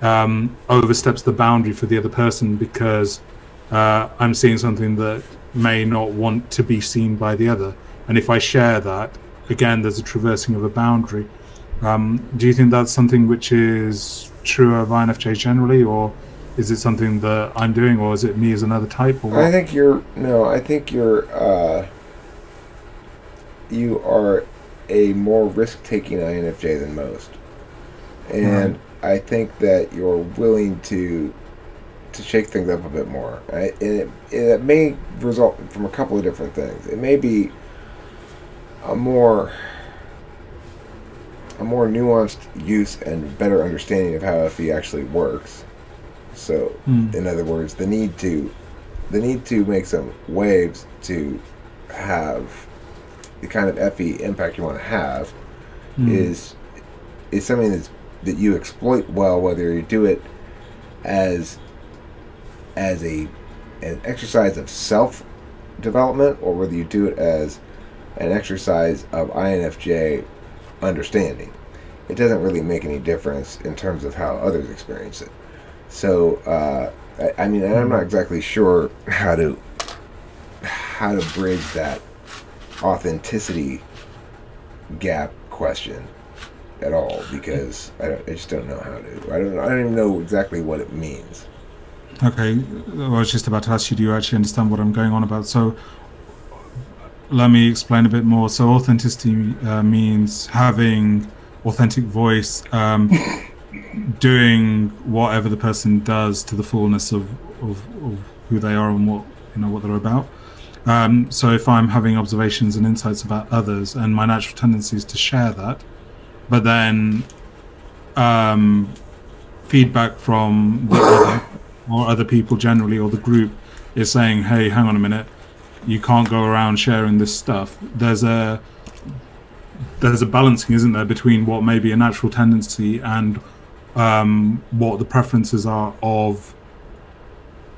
oversteps the boundary for the other person, because I'm seeing something that may not want to be seen by the other. And if I share that, again, there's a traversing of a boundary. Do you think that's something which is true of INFJ generally, or is it something that I'm doing, or is it me as another type? Or what? I think you are a more risk-taking INFJ than most. And I think that you're willing to shake things up a bit more. Right? And it may result from a couple of different things. It may be a more nuanced use and better understanding of how FE actually works. So, in other words, the need to make some waves to have the kind of FE impact you want to have is something that you exploit well, whether you do it as an exercise of self development, or whether you do it as an exercise of INFJ understanding. It doesn't really make any difference in terms of how others experience it. So, I mean, I'm not exactly sure how to bridge that authenticity gap question at all, because I just don't know how to. I don't even know exactly what it means. Okay, I was just about to ask you, do you actually understand what I'm going on about? So let me explain a bit more. So authenticity means having authentic voice, doing whatever the person does to the fullness of who they are and what they're about. So if I'm having observations and insights about others, and my natural tendency is to share that, but then feedback from the other, or other people generally, or the group, is saying, hey, hang on a minute, you can't go around sharing this stuff. There's a balancing, isn't there, between what may be a natural tendency and what the preferences are of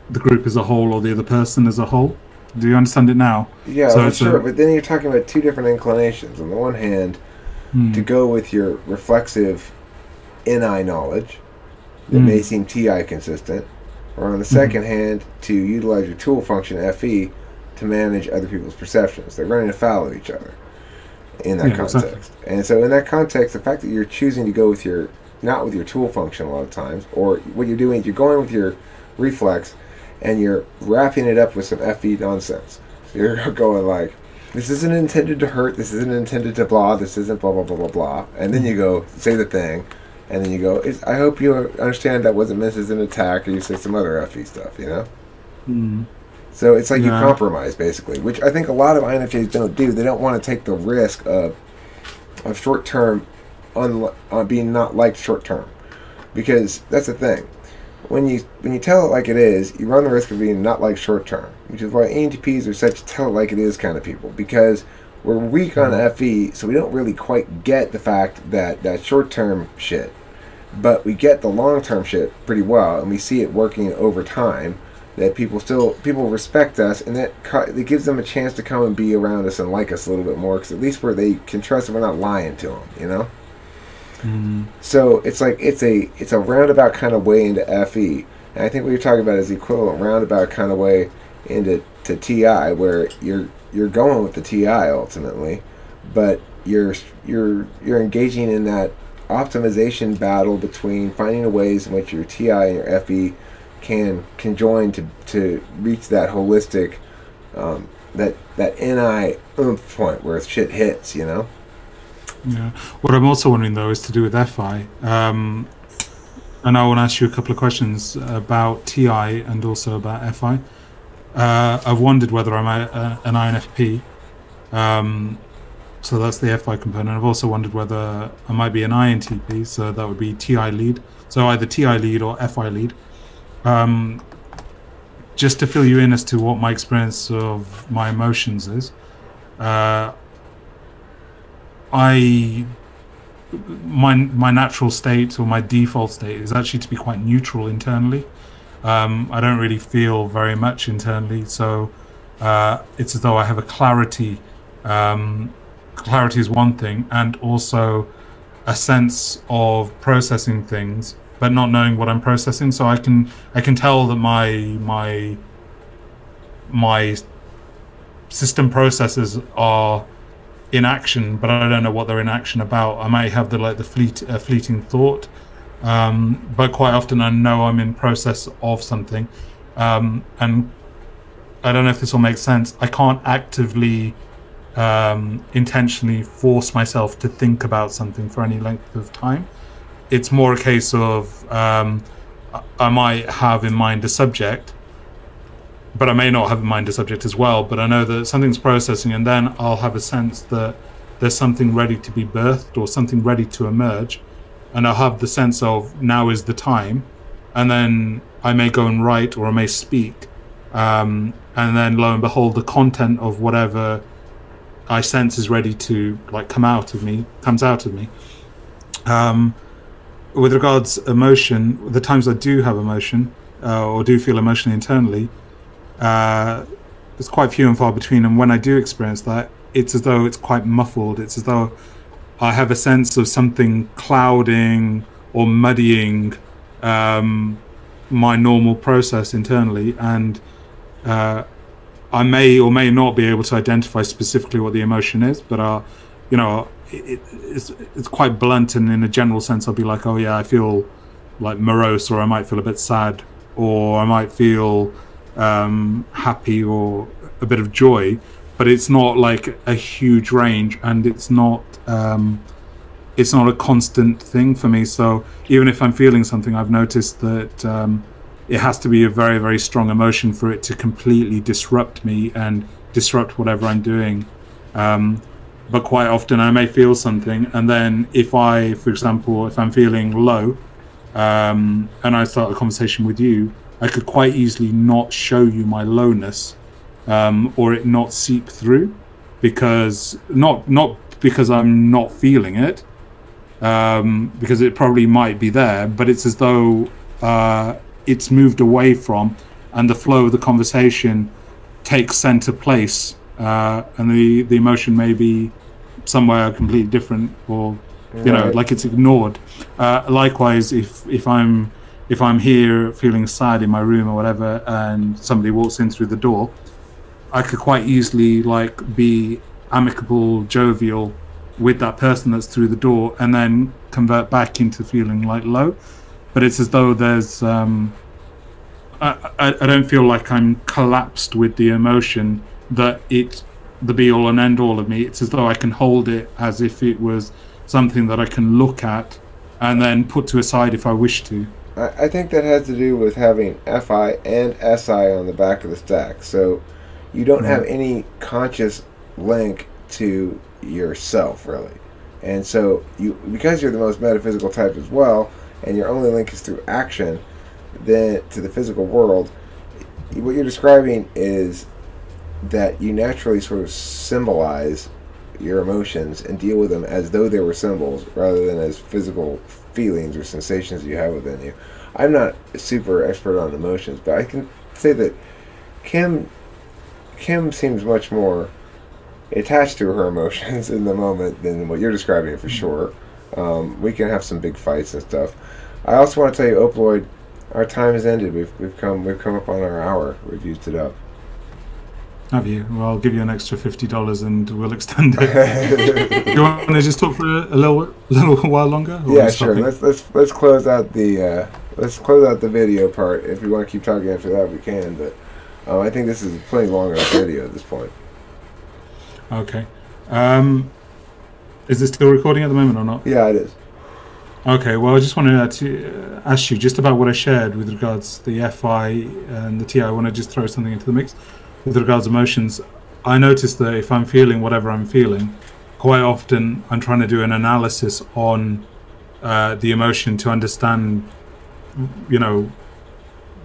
the group as a whole, or the other person as a whole. Do you understand it now? Yeah, so sure. But then you're talking about two different inclinations. On the one hand, to go with your reflexive NI knowledge that may seem TI consistent, or on the second hand, to utilize your tool function FE to manage other people's perceptions. They're running afoul of each other in that context. Exactly. And so in that context, the fact that you're choosing to go with not with your tool function a lot of times, or what you're doing is you're going with your reflex and you're wrapping it up with some FE nonsense. So you're going like, this isn't intended to hurt, this isn't intended to blah, this isn't blah, blah, blah, blah, blah. And then you go, say the thing, and then you go, I hope you understand that wasn't meant as an attack, or you say some other FE stuff, you know? So it's like you compromise, basically, which I think a lot of INFJs don't do. They don't want to take the risk of short-term being not liked short-term. Because that's the thing. When you tell it like it is, you run the risk of being not liked short-term, which is why ENTPs are such tell it like it is kind of people, because we're weak on FE, so we don't really quite get the fact that short-term shit. But we get the long-term shit pretty well, and we see it working over time, that people respect us, and that it gives them a chance to come and be around us and like us a little bit more, because at least they can trust that we're not lying to them, you know? So it's like it's a roundabout kind of way into FE, and I think what you're talking about is the equivalent roundabout kind of way into TI, where you're going with the TI ultimately, but you're engaging in that optimization battle between finding the ways in which your TI and your FE can conjoin to reach that holistic that NI oomph point where shit hits, you know. Yeah. What I'm also wondering, though, is to do with FI. And I want to ask you a couple of questions about TI and also about FI. I've wondered whether I'm an INFP, So that's the FI component. I've also wondered whether I might be an INTP, so that would be TI lead. So either TI lead or FI lead. Just to fill you in as to what my experience of my emotions is, my natural state or my default state is actually to be quite neutral internally. I don't really feel very much internally, so it's as though I have a clarity. Clarity is one thing, and also a sense of processing things, but not knowing what I'm processing. So I can tell that my system processes are in action, but I don't know what they're in action about. I might have the fleeting thought, but quite often I know I'm in process of something, and I don't know if this will make sense. I can't actively intentionally force myself to think about something for any length of time. It's more a case of I might have in mind a subject, but I may not have in mind a subject as well, but I know that something's processing, and then I'll have a sense that there's something ready to be birthed or something ready to emerge, and I'll have the sense of now is the time, and then I may go and write or I may speak, and then lo and behold, the content of whatever I sense is ready to comes out of me. With regards emotion, the times I do have emotion or do feel emotion internally, it's quite few and far between, and when I do experience that, it's as though it's quite muffled. It's as though I have a sense of something clouding or muddying my normal process internally, and I may or may not be able to identify specifically what the emotion is, but it's quite blunt, and in a general sense I'll be like, oh yeah, I feel like morose, or I might feel a bit sad, or I might feel happy or a bit of joy, but it's not like a huge range, and it's not a constant thing for me. So even if I'm feeling something, I've noticed that it has to be a very, very strong emotion for it to completely disrupt me and disrupt whatever I'm doing. But quite often I may feel something, and then if for example, if I'm feeling low, and I start a conversation with you, I could quite easily not show you my lowness, or it not seep through, because not because I'm not feeling it, because it probably might be there, but it's as though it's moved away from, and the flow of the conversation takes center place, and the emotion may be somewhere completely different, or like it's ignored. Likewise, if I'm here feeling sad in my room or whatever, and somebody walks in through the door, I could quite easily be amicable, jovial with that person that's through the door, and then convert back into feeling low. But it's as though there's I don't feel like I'm collapsed with the emotion, that it's the be all and end all of me. It's as though I can hold it as if it was something that I can look at and then put to a side if I wish to. I think that has to do with having FI and SI on the back of the stack. So you don't have any conscious link to yourself, really. And so because you're the most metaphysical type as well, and your only link is through action then to the physical world, what you're describing is that you naturally sort of symbolize your emotions and deal with them as though they were symbols rather than as physical feelings or sensations you have within you. I'm not a super expert on emotions, but I can say that Kim seems much more attached to her emotions in the moment than what you're describing, for sure. We can have some big fights and stuff. I also want to tell you, Opaloid, our time has ended. We've come up on our hour. We've used it up. Have you? Well, I'll give you an extra $50 and we'll extend it. Do you want to just talk for a little while longer? Yeah, sure. Let's close out the video part. If we want to keep talking after that, we can. But I think this is plenty longer than video at this point. Okay. Is this still recording at the moment or not? Yeah, it is. Okay, well, I just wanted to ask you just about what I shared with regards to the FI and the TI. I want to just throw something into the mix. With regards to emotions, I notice that if I'm feeling whatever I'm feeling, quite often I'm trying to do an analysis on the emotion to understand, you know,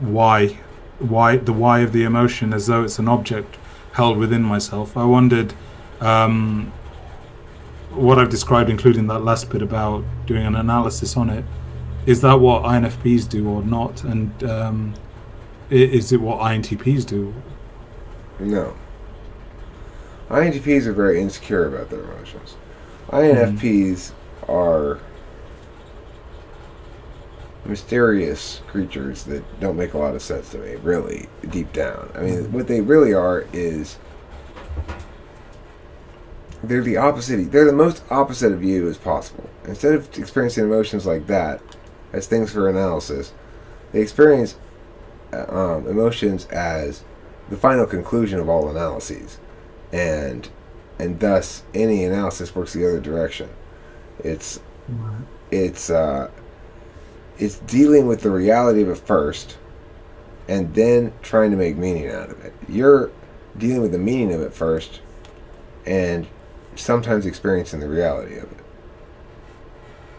why of the emotion, as though it's an object held within myself. I wondered what I've described, including that last bit about doing an analysis on it. Is that what INFPs do or not? And is it what INTPs do? No. INTPs are very insecure about their emotions. INFPs are mysterious creatures that don't make a lot of sense to me, really, deep down. I mean, what they really are is they're the opposite. They're the most opposite of you as possible. Instead of experiencing emotions like that as things for analysis, they experience emotions as the final conclusion of all analyses, and thus any analysis works the other direction. It's dealing with the reality of it first, and then trying to make meaning out of it. You're dealing with the meaning of it first, and sometimes experiencing the reality of it.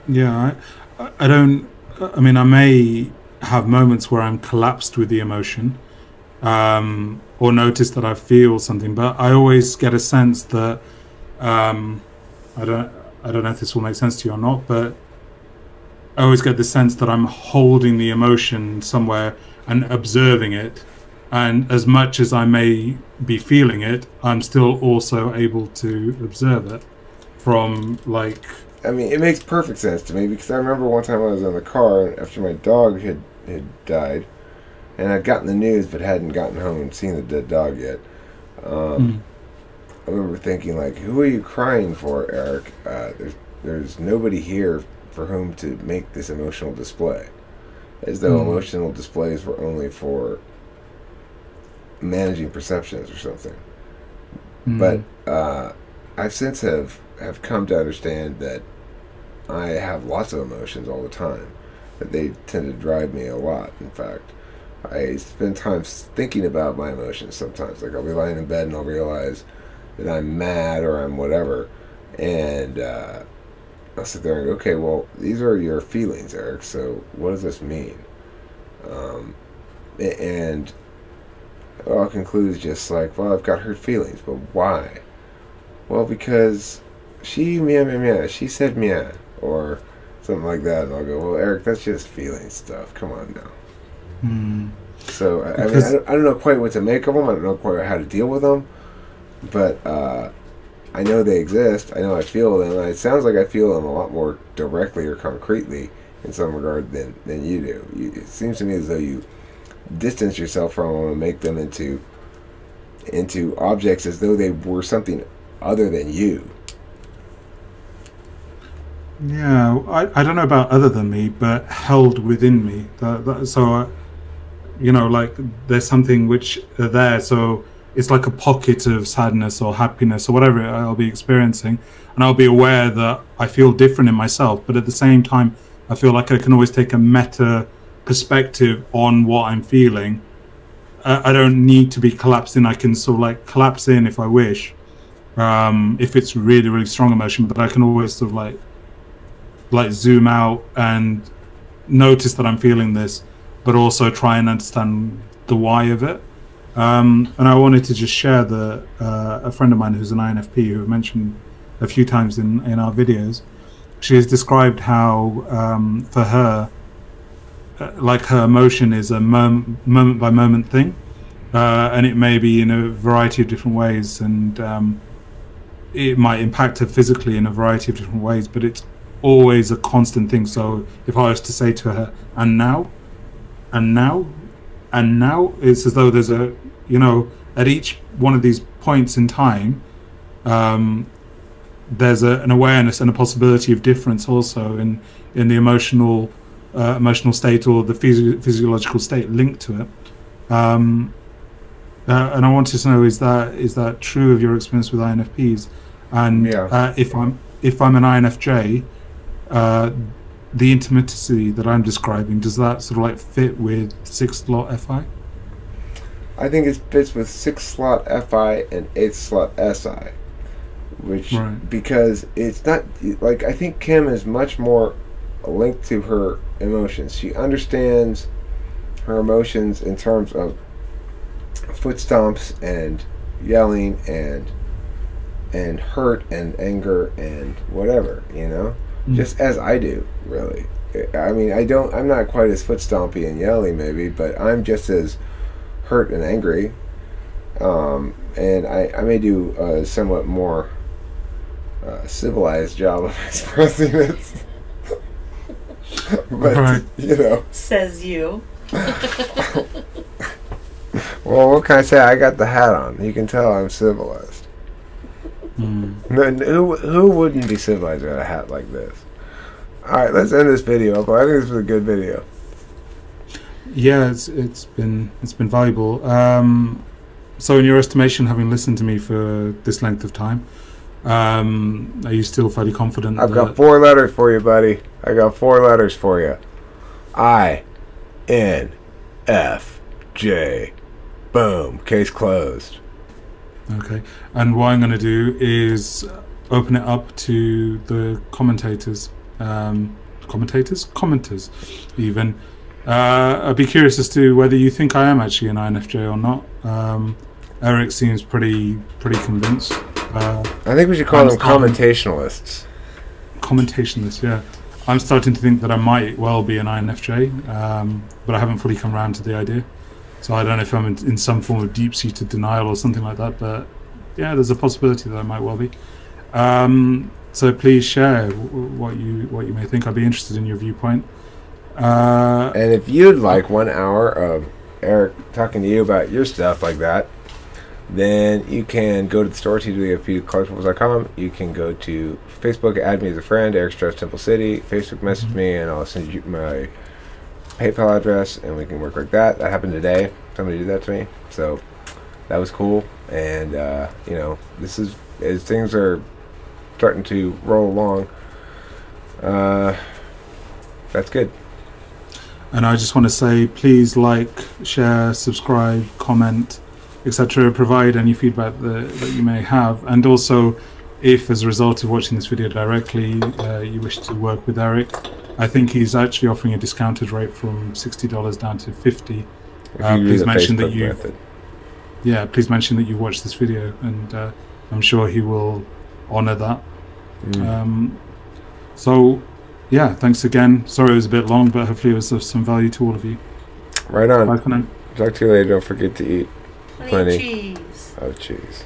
Yeah, I don't. I mean, I may have moments where I'm collapsed with the emotion, or notice that I feel something, but I always get a sense that I don't know if this will make sense to you or not, but I always get the sense that I'm holding the emotion somewhere and observing it, and as much as I may be feeling it, I'm still also able to observe it from, like... I mean, it makes perfect sense to me, because I remember one time I was in the car after my dog had died, and I'd gotten the news but hadn't gotten home and seen the dead dog yet. I remember thinking, like, who are you crying for, Eric? There's nobody here for whom to make this emotional display. As though emotional displays were only for managing perceptions or something. But I've since have come to understand that I have lots of emotions all the time, that they tend to drive me a lot. In fact, I spend time thinking about my emotions sometimes. Like, I'll be lying in bed and I'll realize that I'm mad or I'm whatever, and I'll sit there and go, okay, well, these are your feelings, Eric, so what does this mean? And I'll conclude just like, well, I've got hurt feelings, but why? Well, because she she said meow, or something like that, and I'll go, well, Eric, that's just feeling stuff. Come on now. So I mean, I don't know quite what to make of them. I don't know quite how to deal with them, but I know they exist. I know I feel them. And it sounds like I feel them a lot more directly or concretely in some regard than you do. It seems to me as though you distance yourself from them and make them into objects as though they were something other than you. Yeah, I don't know about other than me, but held within me. So, you know, like, there's something which are there. So it's like a pocket of sadness or happiness or whatever I'll be experiencing, and I'll be aware that I feel different in myself. But at the same time, I feel like I can always take a meta perspective on what I'm feeling. I don't need to be collapsed in. I can sort of like collapse in if I wish, if it's really, really strong emotion. But I can always sort of like zoom out and notice that I'm feeling this, but also try and understand the why of it. And I wanted to just share a friend of mine who's an INFP, who I've mentioned a few times in our videos. She has described how for her, like, her emotion is a moment by moment thing, and it may be in a variety of different ways, and it might impact her physically in a variety of different ways, but it's always a constant thing. So if I was to say to her, and now, it's as though there's a, you know, at each one of these points in time, there's an awareness and a possibility of difference also in the emotional state or the physiological state linked to it. And I wanted to know, is that true of your experience with INFPs? And if I'm an INFJ, the intimacy that I'm describing, does that sort of like fit with 6th lot FI? I think it fits with 6th slot FI and 8th slot SI, which because it's not like I think Kim is much more linked to her emotions. She understands her emotions in terms of foot stomps and yelling and hurt and anger and whatever, you know, just as I do, really. I mean, I'm not quite as foot stompy and yelly maybe, but I'm just as hurt and angry, and I may do a somewhat more civilized job of expressing it. But, you know. Says you. Well, what can I say? I got the hat on. You can tell I'm civilized. Who wouldn't be civilized with a hat like this? Alright, let's end this video. I think this was a good video. Yeah, it's been valuable. So in your estimation, having listened to me for this length of time, are you still fairly confident? I've got 4 letters for you, buddy. I got 4 letters for you. INFJ. Boom. Case closed. Okay. And what I'm going to do is open it up to the commenters even. I'd be curious as to whether you think I am actually an INFJ or not. Eric seems pretty convinced. I think we should call them commentationalists. Commentationalists, yeah. I'm starting to think that I might well be an INFJ, but I haven't fully come around to the idea. So I don't know if I'm in some form of deep-seated denial or something like that, but yeah, there's a possibility that I might well be. So please share what you may think. I'd be interested in your viewpoint. And if you'd like 1 hour of Eric talking to you about your stuff like that, then you can go to the store, TwFP.com. You can go to Facebook, add me as a friend, Eric Strauss Temple City. Facebook message me, and I'll send you my PayPal address, and we can work like that. That happened today. Somebody did that to me, so that was cool. And you know, this is as things are starting to roll along. That's good. And I just want to say, please like, share, subscribe, comment, etc. Provide any feedback that you may have. And also, if as a result of watching this video directly, you wish to work with Eric, I think he's actually offering a discounted rate from $60 down to $50. Please mention that please mention that you watched this video, and I'm sure he will honor that. So yeah, thanks again. Sorry it was a bit long, but hopefully it was of some value to all of you. Right on. Bye for now. Talk to you later. Don't forget to eat plenty cheese. of cheese.